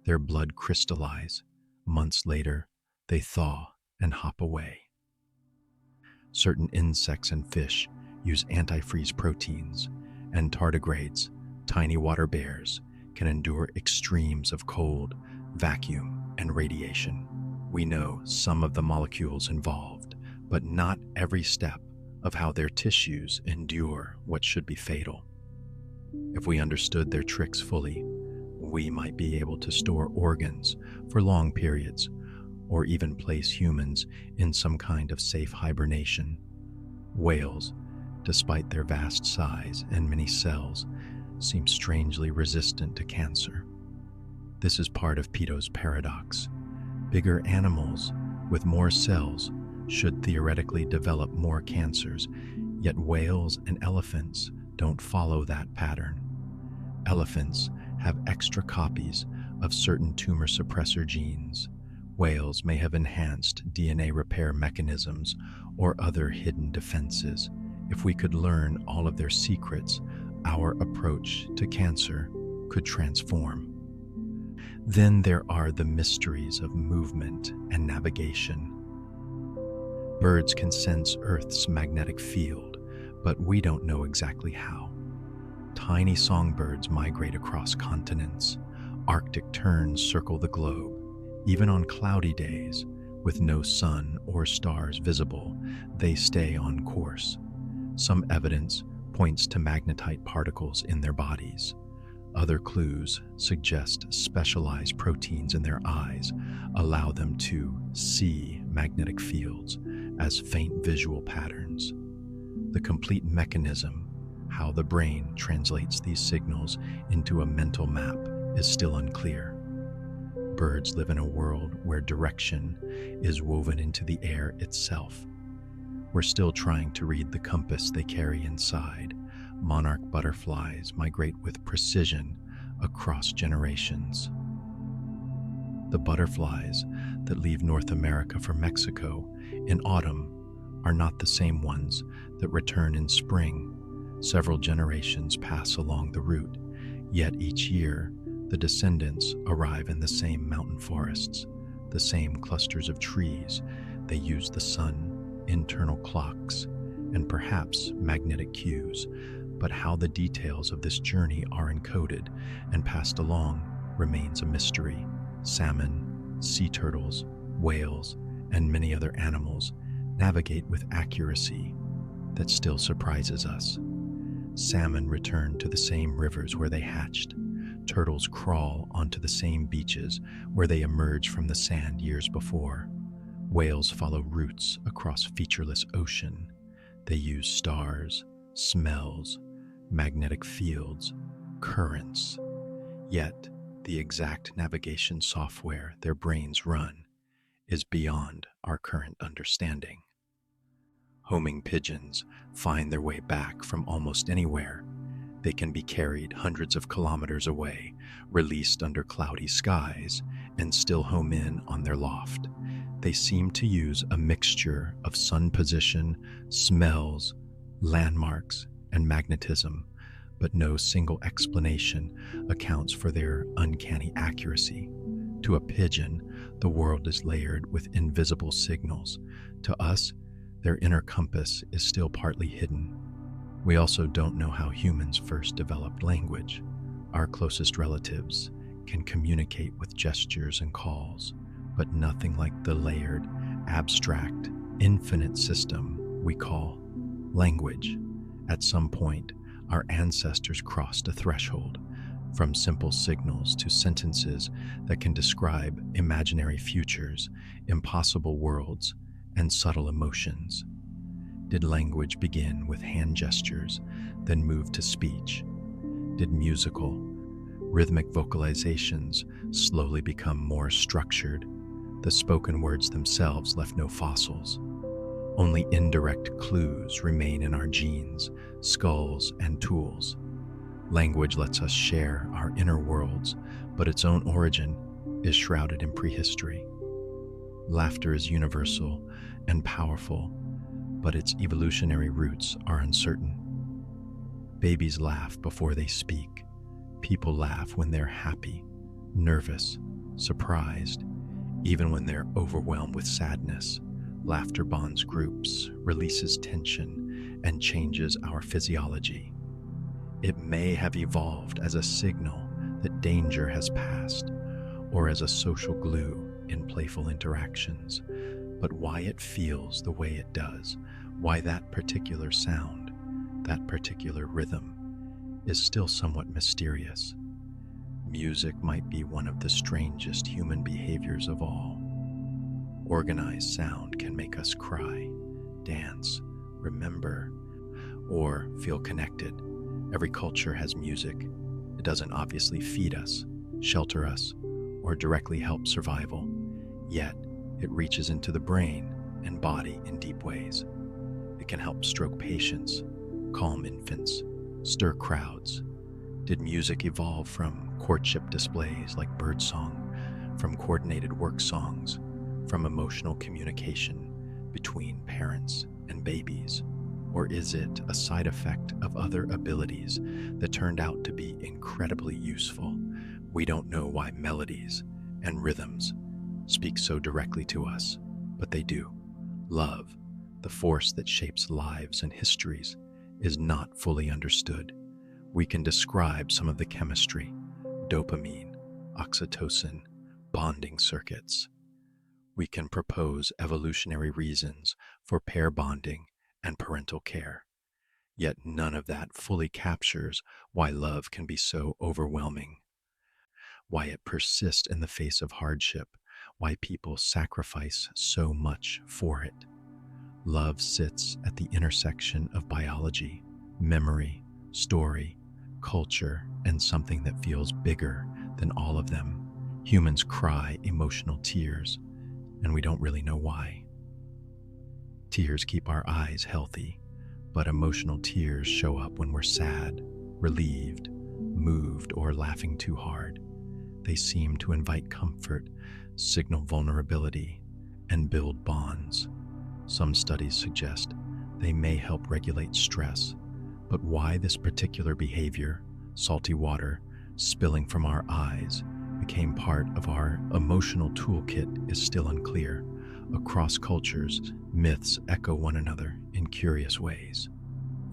their blood crystallize. Months later, they thaw and hop away. Certain insects and fish use antifreeze proteins, and tardigrades, tiny water bears, can endure extremes of cold, vacuum, and radiation. We know some of the molecules involved, but not every step of how their tissues endure what should be fatal. If we understood their tricks fully, we might be able to store organs for long periods, or even place humans in some kind of safe hibernation. Whales, despite their vast size and many cells, seem strangely resistant to cancer. This is part of Peto's paradox. Bigger animals with more cells should theoretically develop more cancers, yet whales and elephants don't follow that pattern. Elephants have extra copies of certain tumor suppressor genes. Whales may have enhanced DNA repair mechanisms or other hidden defenses. If we could learn all of their secrets, our approach to cancer could transform. Then there are the mysteries of movement and navigation. Birds can sense Earth's magnetic field, but we don't know exactly how. Tiny songbirds migrate across continents. Arctic terns circle the globe. Even on cloudy days, with no sun or stars visible, they stay on course. Some evidence points to magnetite particles in their bodies. Other clues suggest specialized proteins in their eyes allow them to see magnetic fields as faint visual patterns. The complete mechanism, how the brain translates these signals into a mental map, is still unclear. Birds live in a world where direction is woven into the air itself. We're still trying to read the compass they carry inside. Monarch butterflies migrate with precision across generations. The butterflies that leave North America for Mexico in autumn are not the same ones that return in spring. Several generations pass along the route, Yet each year, the descendants arrive in the same mountain forests, the same clusters of trees. They use the sun, internal clocks, and perhaps magnetic cues, but how the details of this journey are encoded and passed along remains a mystery. Salmon, sea turtles, whales, and many other animals navigate with accuracy that still surprises us. Salmon return to the same rivers where they hatched. Turtles crawl onto the same beaches where they emerged from the sand years before. Whales follow routes across featureless ocean. They use stars, smells, magnetic fields, currents. Yet, the exact navigation software their brains run is beyond our current understanding. Homing pigeons find their way back from almost anywhere. They can be carried hundreds of kilometers away, released under cloudy skies, and still home in on their loft. They seem to use a mixture of sun position, smells, landmarks, and magnetism, but no single explanation accounts for their uncanny accuracy. To a pigeon, the world is layered with invisible signals. To us, their inner compass is still partly hidden. We also don't know how humans first developed language. Our closest relatives can communicate with gestures and calls, but nothing like the layered, abstract, infinite system we call language. At some point, our ancestors crossed a threshold, from simple signals to sentences that can describe imaginary futures, impossible worlds, and subtle emotions. Did language begin with hand gestures, then move to speech? Did musical, rhythmic vocalizations slowly become more structured? The spoken words themselves left no fossils. Only indirect clues remain in our genes, skulls, and tools. Language lets us share our inner worlds, but its own origin is shrouded in prehistory. Laughter is universal and powerful, but its evolutionary roots are uncertain. Babies laugh before they speak. People laugh when they're happy, nervous, surprised, even when they're overwhelmed with sadness. Laughter bonds groups, releases tension, and changes our physiology. It may have evolved as a signal that danger has passed, or as a social glue in playful interactions. But why it feels the way it does, why that particular sound, that particular rhythm, is still somewhat mysterious. Music might be one of the strangest human behaviors of all. Organized sound can make us cry, dance, remember, or feel connected. Every culture has music. It doesn't obviously feed us, shelter us, or directly help survival. Yet, it reaches into the brain and body in deep ways. It can help stroke patients, calm infants, stir crowds. Did music evolve from courtship displays like birdsong, from coordinated work songs, from emotional communication between parents and babies? Or is it a side effect of other abilities that turned out to be incredibly useful? We don't know why melodies and rhythms speak so directly to us, but they do. Love, the force that shapes lives and histories, is not fully understood. We can describe some of the chemistry: dopamine, oxytocin, bonding circuits. We can propose evolutionary reasons for pair bonding and parental care. Yet none of that fully captures why love can be so overwhelming, why it persists in the face of hardship, why people sacrifice so much for it. Love sits at the intersection of biology, memory, story, culture, and something that feels bigger than all of them. Humans cry emotional tears, and we don't really know why. Tears keep our eyes healthy, but emotional tears show up when we're sad, relieved, moved, or laughing too hard. They seem to invite comfort, signal vulnerability, and build bonds. Some studies suggest they may help regulate stress, but why this particular behavior, salty water, spilling from our eyes, became part of our emotional toolkit is still unclear. Across cultures, myths echo one another in curious ways.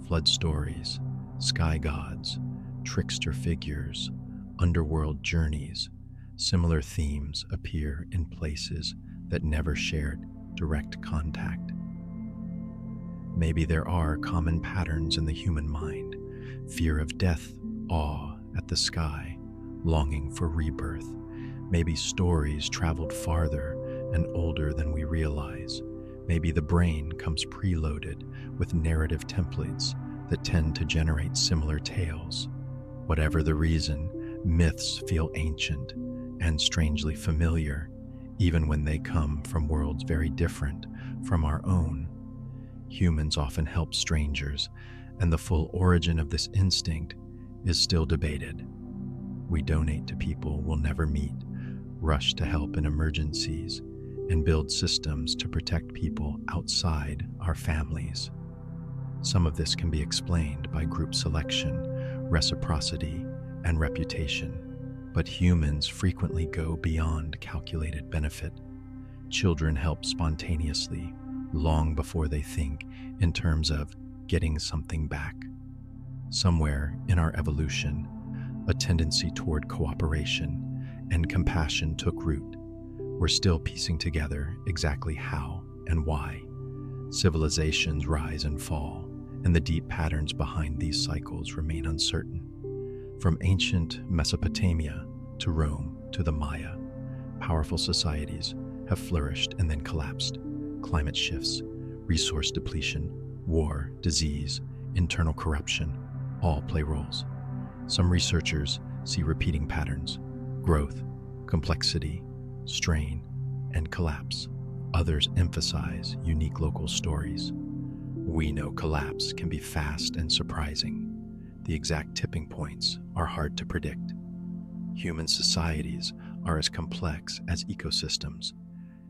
Flood stories, sky gods, trickster figures, underworld journeys. Similar themes appear in places that never shared direct contact. Maybe there are common patterns in the human mind: fear of death, awe at the sky, longing for rebirth. Maybe stories traveled farther and older than we realize. Maybe the brain comes preloaded with narrative templates that tend to generate similar tales. Whatever the reason, myths feel ancient and strangely familiar, even when they come from worlds very different from our own. Humans often help strangers, and the full origin of this instinct is still debated. We donate to people we'll never meet, rush to help in emergencies, and build systems to protect people outside our families. Some of this can be explained by group selection, reciprocity, and reputation, but humans frequently go beyond calculated benefit. Children help spontaneously, long before they think in terms of getting something back. Somewhere in our evolution, a tendency toward cooperation and compassion took root. We're still piecing together exactly how and why. Civilizations rise and fall, and the deep patterns behind these cycles remain uncertain. From ancient Mesopotamia to Rome to the Maya, powerful societies have flourished and then collapsed. Climate shifts, resource depletion, war, disease, internal corruption all play roles. Some researchers see repeating patterns: growth, complexity, strain, and collapse. Others emphasize unique local stories. We know collapse can be fast and surprising. The exact tipping points are hard to predict. Human societies are as complex as ecosystems,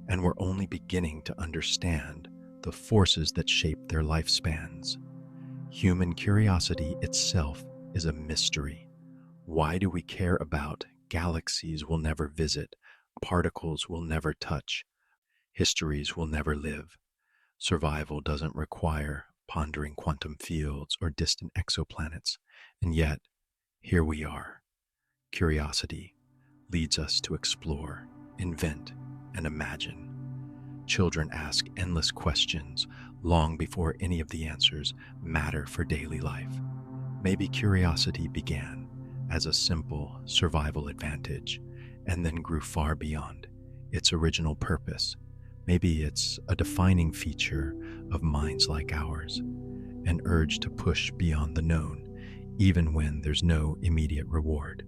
and we're only beginning to understand the forces that shape their lifespans. Human curiosity itself is a mystery. Why do we care about galaxies we'll never visit, particles we'll never touch, histories we'll never live? Survival doesn't require pondering quantum fields or distant exoplanets, and yet, here we are. Curiosity leads us to explore, invent, and imagine. Children ask endless questions long before any of the answers matter for daily life. Maybe curiosity began as a simple survival advantage and then grew far beyond its original purpose. Maybe it's a defining feature of minds like ours, an urge to push beyond the known, even when there's no immediate reward.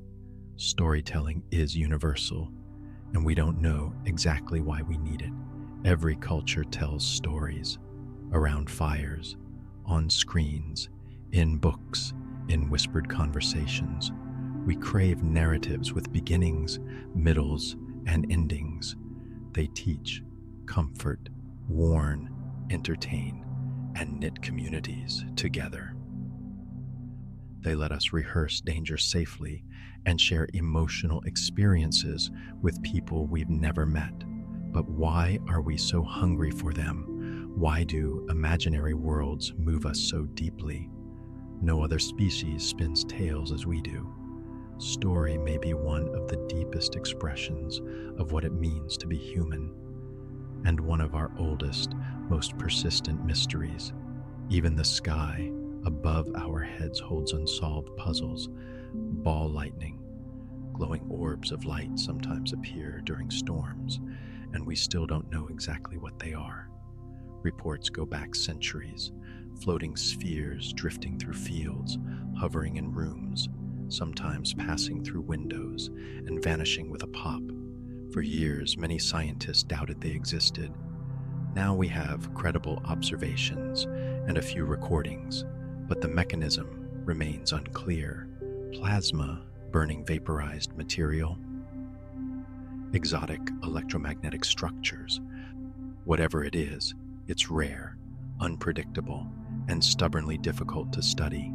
Storytelling is universal, and we don't know exactly why we need it. Every culture tells stories around fires, on screens, in books, in whispered conversations. We crave narratives with beginnings, middles, and endings. They teach, comfort, warn, entertain, and knit communities together. They let us rehearse danger safely and share emotional experiences with people we've never met. But why are we so hungry for them? Why do imaginary worlds move us so deeply? No other species spins tales as we do. Story may be one of the deepest expressions of what it means to be human, and one of our oldest, most persistent mysteries. Even the sky above our heads holds unsolved puzzles. Ball lightning, glowing orbs of light sometimes appear during storms, and we still don't know exactly what they are. Reports go back centuries, floating spheres drifting through fields, hovering in rooms, sometimes passing through windows and vanishing with a pop. For years, many scientists doubted they existed. Now we have credible observations and a few recordings, but the mechanism remains unclear. Plasma, burning vaporized material, exotic electromagnetic structures. Whatever it is, it's rare, unpredictable, and stubbornly difficult to study.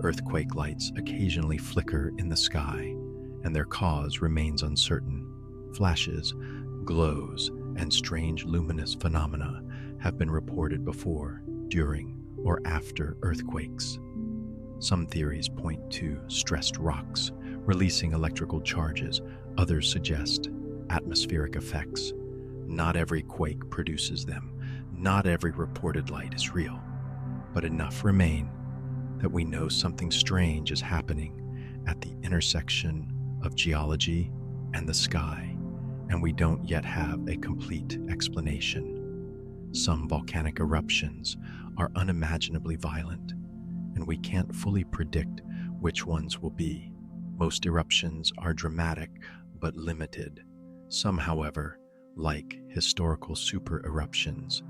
Earthquake lights occasionally flicker in the sky, and their cause remains uncertain. Flashes, glows, and strange luminous phenomena have been reported before, during, or after earthquakes. Some theories point to stressed rocks releasing electrical charges, others suggest atmospheric effects. Not every quake produces them, not every reported light is real, but enough remain that we know something strange is happening at the intersection of geology and the sky, and we don't yet have a complete explanation. Some volcanic eruptions are unimaginably violent, and we can't fully predict which ones will be. Most eruptions are dramatic but limited. Some, however, like historical super-eruptions,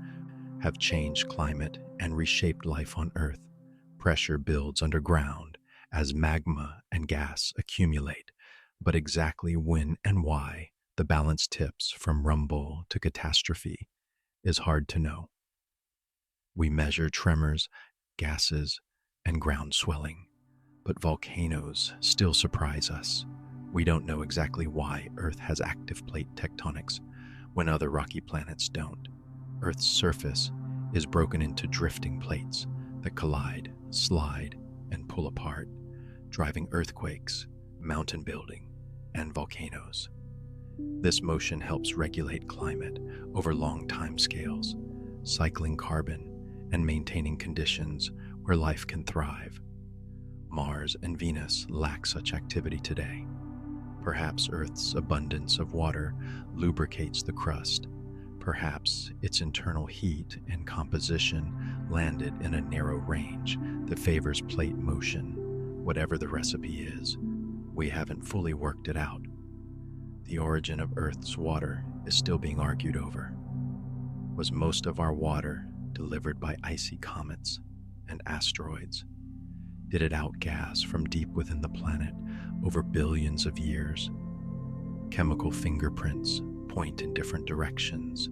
have changed climate and reshaped life on Earth. Pressure builds underground as magma and gas accumulate, but exactly when and why the balance tips from rumble to catastrophe is hard to know. We measure tremors, gases, and ground swelling, but volcanoes still surprise us. We don't know exactly why Earth has active plate tectonics when other rocky planets don't. Earth's surface is broken into drifting plates that collide, slide, and pull apart, driving earthquakes, mountain building, and volcanoes. This motion helps regulate climate over long time scales, cycling carbon and maintaining conditions where life can thrive. Mars and Venus lack such activity today. Perhaps Earth's abundance of water lubricates the crust. Perhaps its internal heat and composition landed in a narrow range that favors plate motion. Whatever the recipe is, we haven't fully worked it out. The origin of Earth's water is still being argued over. Was most of our water delivered by icy comets and asteroids? Did it outgas from deep within the planet over billions of years? Chemical fingerprints point in different directions.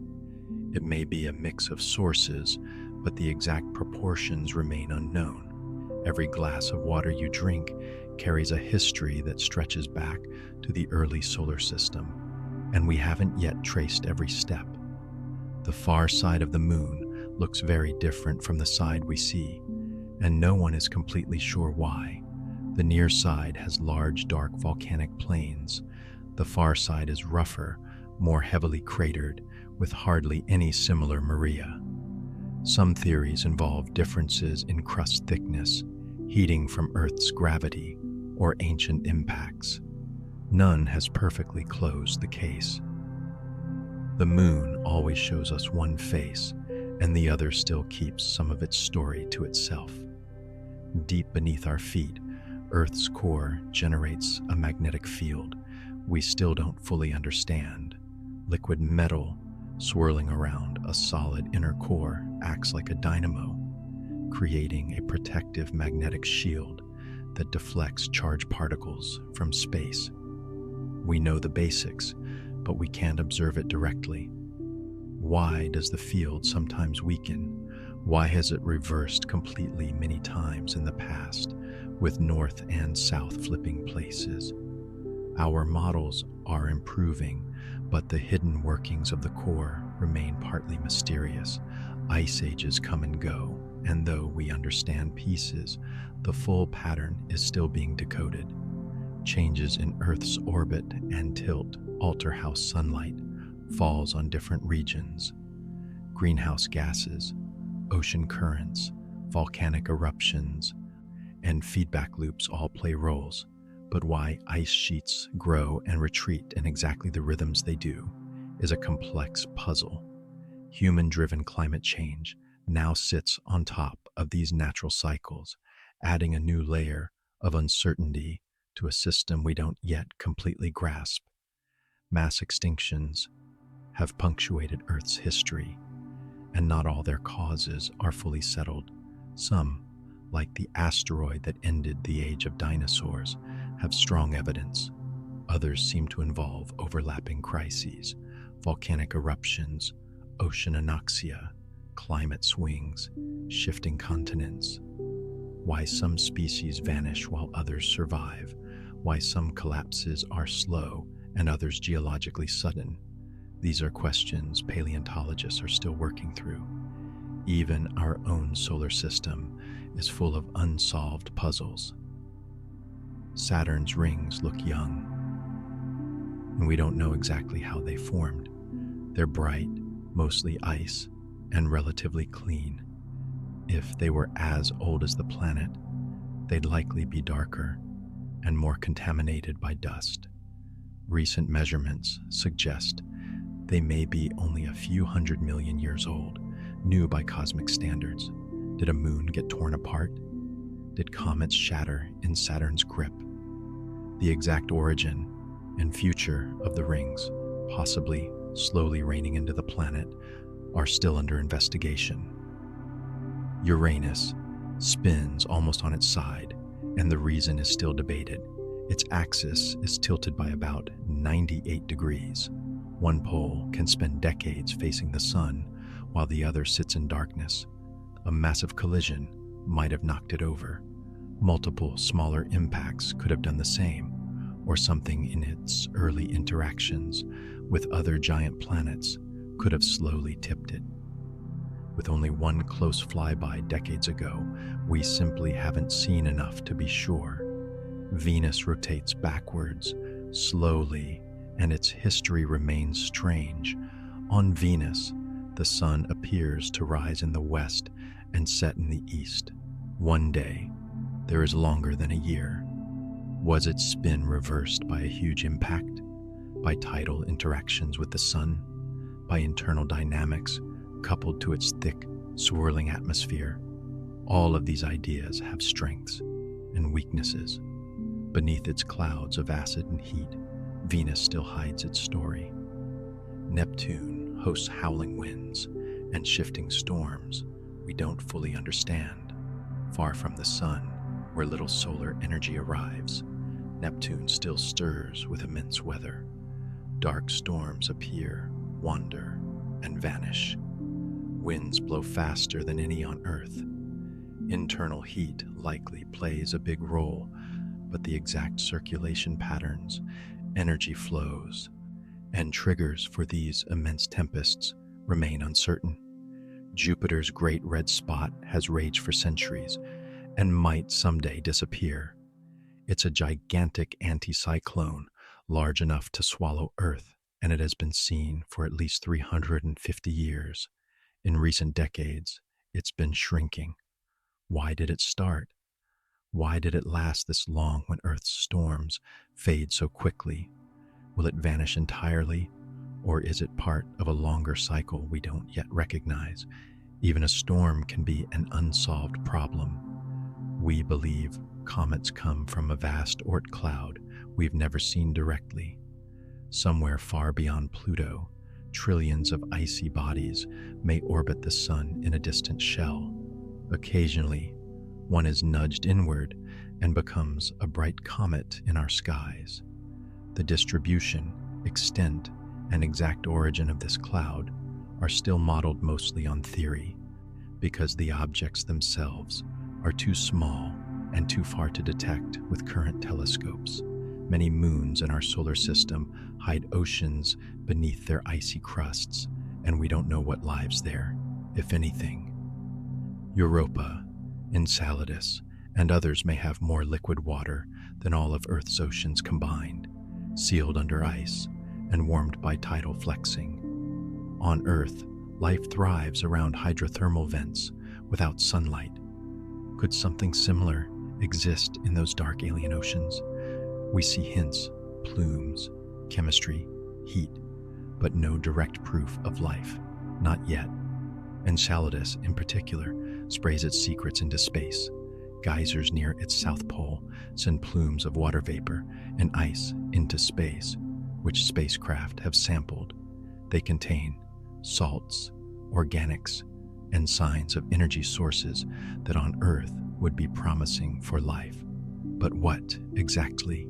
It may be a mix of sources, but the exact proportions remain unknown. Every glass of water you drink carries a history that stretches back to the early solar system, and we haven't yet traced every step. The far side of the moon looks very different from the side we see, and no one is completely sure why. The near side has large, dark volcanic plains. The far side is rougher, more heavily cratered, with hardly any similar maria. Some theories involve differences in crust thickness, heating from Earth's gravity, or ancient impacts. None has perfectly closed the case. The moon always shows us one face, and the other still keeps some of its story to itself. Deep beneath our feet, Earth's core generates a magnetic field we still don't fully understand. Liquid metal swirling around a solid inner core acts like a dynamo, creating a protective magnetic shield that deflects charged particles from space. We know the basics, but we can't observe it directly. Why does the field sometimes weaken? Why has it reversed completely many times in the past, with north and south flipping places? Our models are improving, but the hidden workings of the core remain partly mysterious. Ice ages come and go, and though we understand pieces, the full pattern is still being decoded. Changes in Earth's orbit and tilt alter how sunlight falls on different regions. Greenhouse gases, ocean currents, volcanic eruptions, and feedback loops all play roles. But why ice sheets grow and retreat in exactly the rhythms they do is a complex puzzle. Human-driven climate change now sits on top of these natural cycles, adding a new layer of uncertainty to a system we don't yet completely grasp. Mass extinctions have punctuated Earth's history, and not all their causes are fully settled. Some, like the asteroid that ended the age of dinosaurs, have strong evidence. Others seem to involve overlapping crises, volcanic eruptions, ocean anoxia, climate swings, shifting continents. why some species vanish while others survive, why some collapses are slow and others geologically sudden. These are questions paleontologists are still working through. Even our own solar system is full of unsolved puzzles. Saturn's rings look young, and we don't know exactly how they formed. They're bright, mostly ice, and relatively clean. If they were as old as the planet, they'd likely be darker and more contaminated by dust. Recent measurements suggest they may be only a few 100 million years old, new by cosmic standards. Did a moon get torn apart? Did comets shatter in Saturn's grip? The exact origin and future of the rings, possibly slowly raining into the planet, are still under investigation. Uranus spins almost on its side, and the reason is still debated. Its axis is tilted by about 98 degrees. One pole can spend decades facing the sun, while the other sits in darkness. A massive collision might have knocked it over. Multiple smaller impacts could have done the same, or something in its early interactions with other giant planets could have slowly tipped it. With only one close flyby decades ago, we simply haven't seen enough to be sure. Venus rotates backwards, slowly, and its history remains strange. On Venus, the sun appears to rise in the west and set in the east. One day, there is longer than a year. Was its spin reversed by a huge impact? By tidal interactions with the sun? By internal dynamics coupled to its thick, swirling atmosphere? All of these ideas have strengths and weaknesses. Beneath its clouds of acid and heat, Venus still hides its story. Neptune hosts howling winds and shifting storms we don't fully understand. Far from the sun, where little solar energy arrives, Neptune still stirs with immense weather. Dark storms appear, wander, and vanish. Winds blow faster than any on Earth. Internal heat likely plays a big role, but the exact circulation patterns, energy flows, and triggers for these immense tempests remain uncertain. Jupiter's great red spot has raged for centuries and might someday disappear. It's a gigantic anticyclone, large enough to swallow Earth, and it has been seen for at least 350 years. In recent decades, it's been shrinking. Why did it start? Why did it last this long when Earth's storms fade so quickly? Will it vanish entirely, or is it part of a longer cycle we don't yet recognize? Even a storm can be an unsolved problem. We believe comets come from a vast Oort cloud we've never seen directly. Somewhere far beyond Pluto, trillions of icy bodies may orbit the sun in a distant shell. Occasionally, one is nudged inward and becomes a bright comet in our skies. The distribution, extent, and exact origin of this cloud are still modeled mostly on theory, because the objects themselves are too small and too far to detect with current telescopes. Many moons in our solar system hide oceans beneath their icy crusts, and we don't know what lives there, if anything. Europa, Enceladus, and others may have more liquid water than all of Earth's oceans combined, sealed under ice and warmed by tidal flexing. On Earth, life thrives around hydrothermal vents without sunlight. Could something similar exist in those dark alien oceans? We see hints, plumes, chemistry, heat, but no direct proof of life, not yet. Enceladus, in particular, sprays its secrets into space. Geysers near its south pole send plumes of water vapor and ice into space, which spacecraft have sampled. They contain salts, organics, and signs of energy sources that on Earth would be promising for life. But what exactly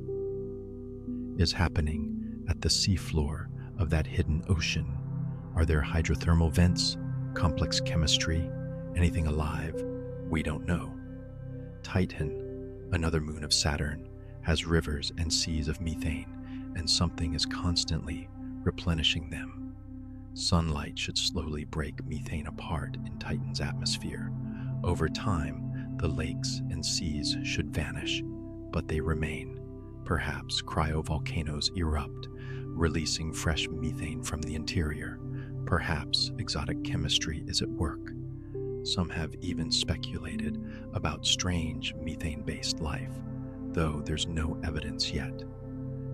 is happening at the seafloor of that hidden ocean? Are there hydrothermal vents, complex chemistry, anything alive? We don't know. Titan, another moon of Saturn, has rivers and seas of methane, and something is constantly replenishing them. Sunlight should slowly break methane apart in Titan's atmosphere. Over time, the lakes and seas should vanish, but they remain. Perhaps cryovolcanoes erupt, releasing fresh methane from the interior. Perhaps exotic chemistry is at work. Some have even speculated about strange methane-based life, though there's no evidence yet.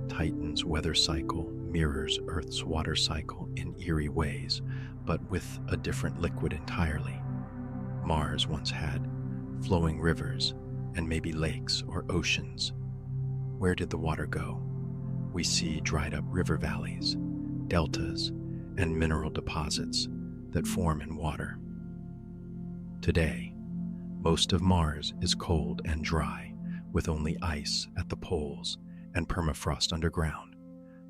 Titan's weather cycle mirrors Earth's water cycle in eerie ways, but with a different liquid entirely. Mars once had flowing rivers and maybe lakes or oceans. Where did the water go? We see dried up river valleys, deltas, and mineral deposits that form in water. Today, most of Mars is cold and dry, with only ice at the poles and permafrost underground.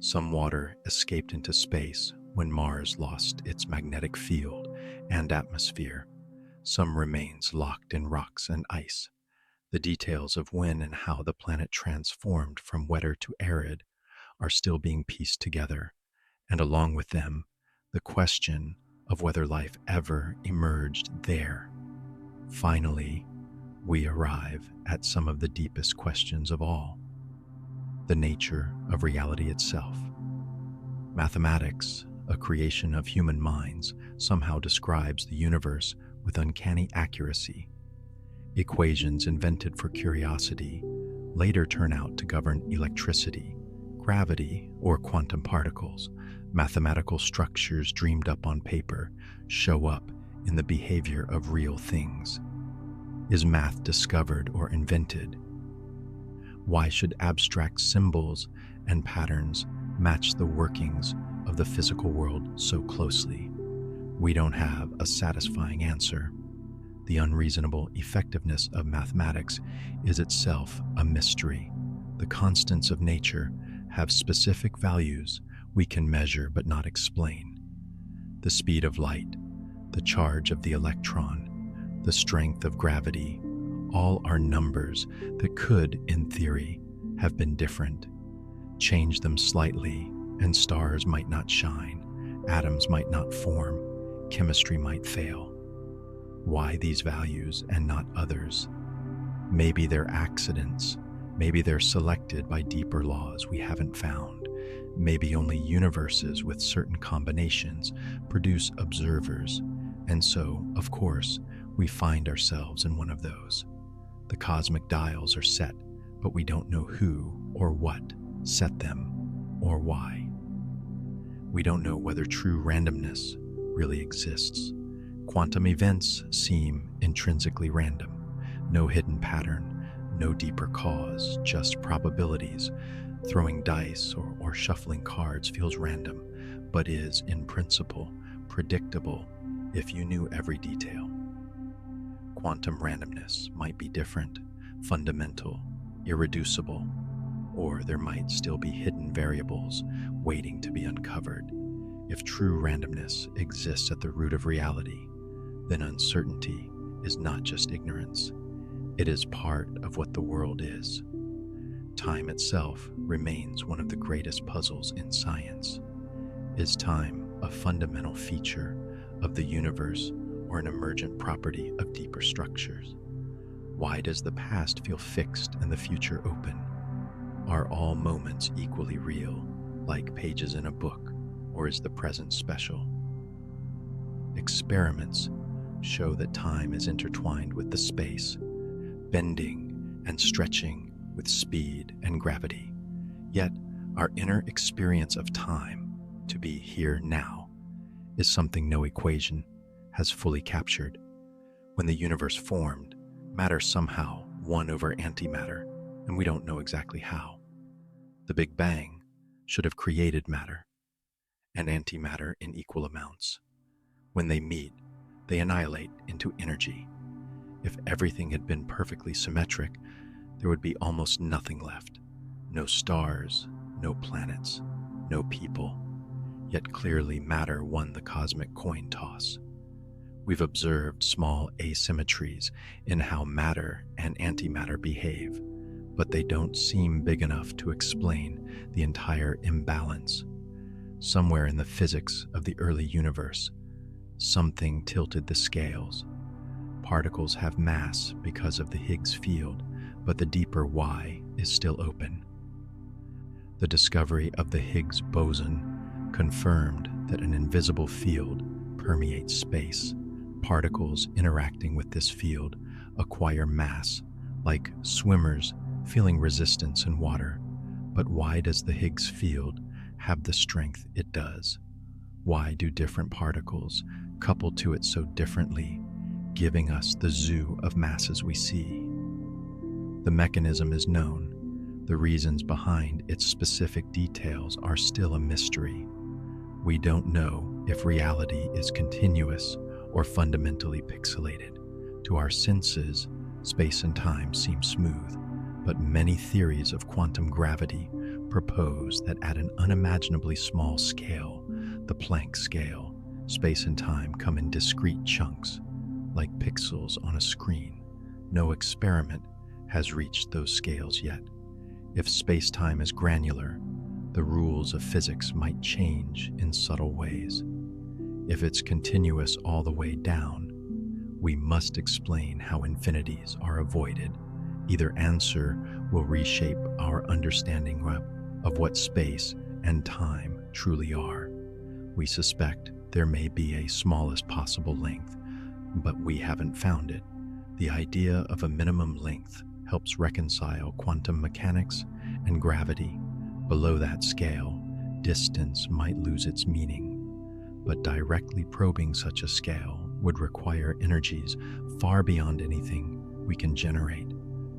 Some water escaped into space when Mars lost its magnetic field and atmosphere. Some remains locked in rocks and ice. The details of when and how the planet transformed from wetter to arid are still being pieced together, and along with them, the question of whether life ever emerged there. Finally, we arrive at some of the deepest questions of all: the nature of reality itself. Mathematics, a creation of human minds, somehow describes the universe with uncanny accuracy. Equations invented for curiosity later turn out to govern electricity, gravity, or quantum particles. Mathematical structures dreamed up on paper show up in the behavior of real things. Is math discovered or invented? Why should abstract symbols and patterns match the workings of the physical world so closely? We don't have a satisfying answer. The unreasonable effectiveness of mathematics is itself a mystery. The constants of nature have specific values we can measure but not explain. The speed of light, the charge of the electron, the strength of gravity, all are numbers that could, in theory, have been different. Change them slightly, and stars might not shine, atoms might not form, chemistry might fail. Why these values and not others? Maybe they're accidents. Maybe they're selected by deeper laws we haven't found. Maybe only universes with certain combinations produce observers, and so, of course, we find ourselves in one of those. The cosmic dials are set, but we don't know who or what set them or why. We don't know whether true randomness really exists. Quantum events seem intrinsically random. No hidden pattern, no deeper cause, just probabilities. Throwing dice or shuffling cards feels random, but is, in principle, predictable if you knew every detail. Quantum randomness might be different, fundamental, irreducible, or there might still be hidden variables waiting to be uncovered. If true randomness exists at the root of reality, then uncertainty is not just ignorance. It is part of what the world is. Time itself remains one of the greatest puzzles in science. Is time a fundamental feature of the universe or an emergent property of deeper structures? Why does the past feel fixed and the future open? Are all moments equally real, like pages in a book, or is the present special? Experiments show that time is intertwined with the space, bending and stretching with speed and gravity. Yet, our inner experience of time, to be here now, is something no equation has fully captured. When the universe formed, matter somehow won over antimatter, and we don't know exactly how. The Big Bang should have created matter and antimatter in equal amounts. When they meet, they annihilate into energy. If everything had been perfectly symmetric, there would be almost nothing left. No stars, no planets, no people. Yet clearly matter won the cosmic coin toss. We've observed small asymmetries in how matter and antimatter behave, but they don't seem big enough to explain the entire imbalance. Somewhere in the physics of the early universe, something tilted the scales. Particles have mass because of the Higgs field, but the deeper why is still open. The discovery of the Higgs boson confirmed that an invisible field permeates space. Particles interacting with this field acquire mass, like swimmers feeling resistance in water. But why does the Higgs field have the strength it does? Why do different particles couple to it so differently, giving us the zoo of masses we see? The mechanism is known. The reasons behind its specific details are still a mystery. We don't know if reality is continuous or fundamentally pixelated. To our senses, space and time seem smooth, but many theories of quantum gravity propose that at an unimaginably small scale, the Planck scale, space and time come in discrete chunks, like pixels on a screen. No experiment has reached those scales yet. If space-time is granular, the rules of physics might change in subtle ways. If it's continuous all the way down, we must explain how infinities are avoided. Either answer will reshape our understanding of what space and time truly are. We suspect there may be a smallest possible length, but we haven't found it. The idea of a minimum length helps reconcile quantum mechanics and gravity. Below that scale, distance might lose its meaning. But directly probing such a scale would require energies far beyond anything we can generate.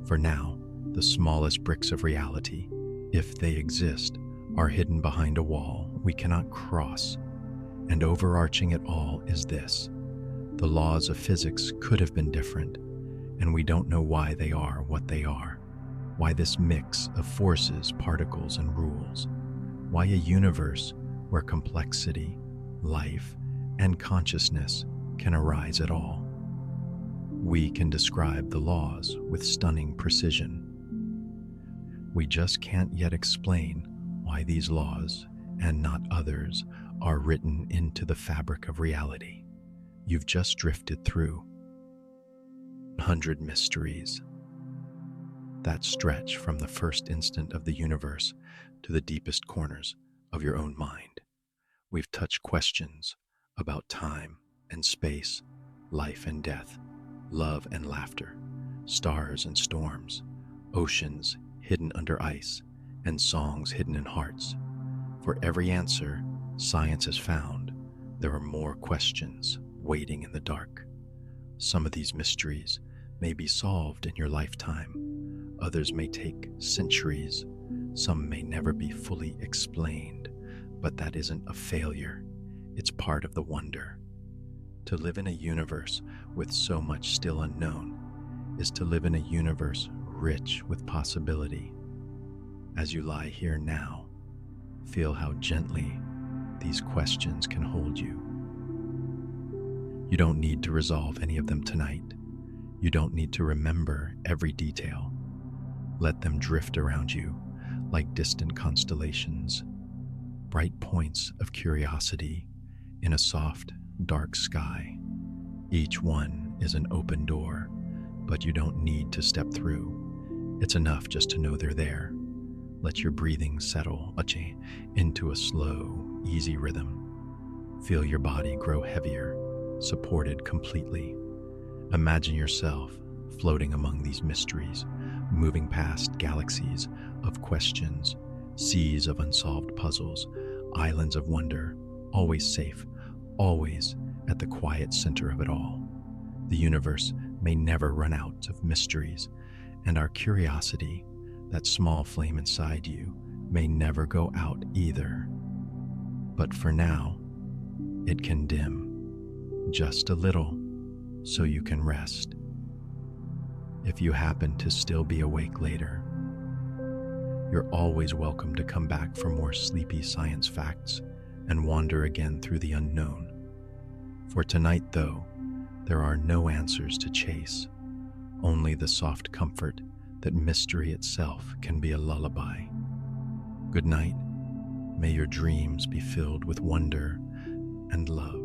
For now, the smallest bricks of reality, if they exist, are hidden behind a wall we cannot cross. And overarching it all is this: the laws of physics could have been different, and we don't know why they are what they are. Why this mix of forces, particles, and rules? Why a universe where complexity, life, and consciousness can arise at all? We can describe the laws with stunning precision. We just can't yet explain why these laws, and not others, are written into the fabric of reality. You've just drifted through 100 mysteries that stretch from the first instant of the universe to the deepest corners of your own mind. We've touched questions about time and space, life and death, love and laughter, stars and storms, oceans hidden under ice, and songs hidden in hearts. For every answer science has found, there are more questions waiting in the dark. Some of these mysteries may be solved in your lifetime. Others may take centuries. Some may never be fully explained, but that isn't a failure. It's part of the wonder. To live in a universe with so much still unknown is to live in a universe rich with possibility. As you lie here now, feel how gently these questions can hold you. You don't need to resolve any of them tonight. You don't need to remember every detail. Let them drift around you like distant constellations, bright points of curiosity in a soft, dark sky. Each one is an open door, but you don't need to step through. It's enough just to know they're there. Let your breathing settle into a slow, easy rhythm. Feel your body grow heavier, supported completely. Imagine yourself floating among these mysteries, moving past galaxies of questions, seas of unsolved puzzles, islands of wonder, always safe, always at the quiet center of it all. The universe may never run out of mysteries, and our curiosity, that small flame inside you, may never go out either. But for now, it can dim just a little so you can rest. If you happen to still be awake later, you're always welcome to come back for more sleepy science facts and wander again through the unknown. For tonight, though, There are no answers to chase, only the soft comfort that mystery itself can be a lullaby. Good night. May your dreams be filled with wonder and love.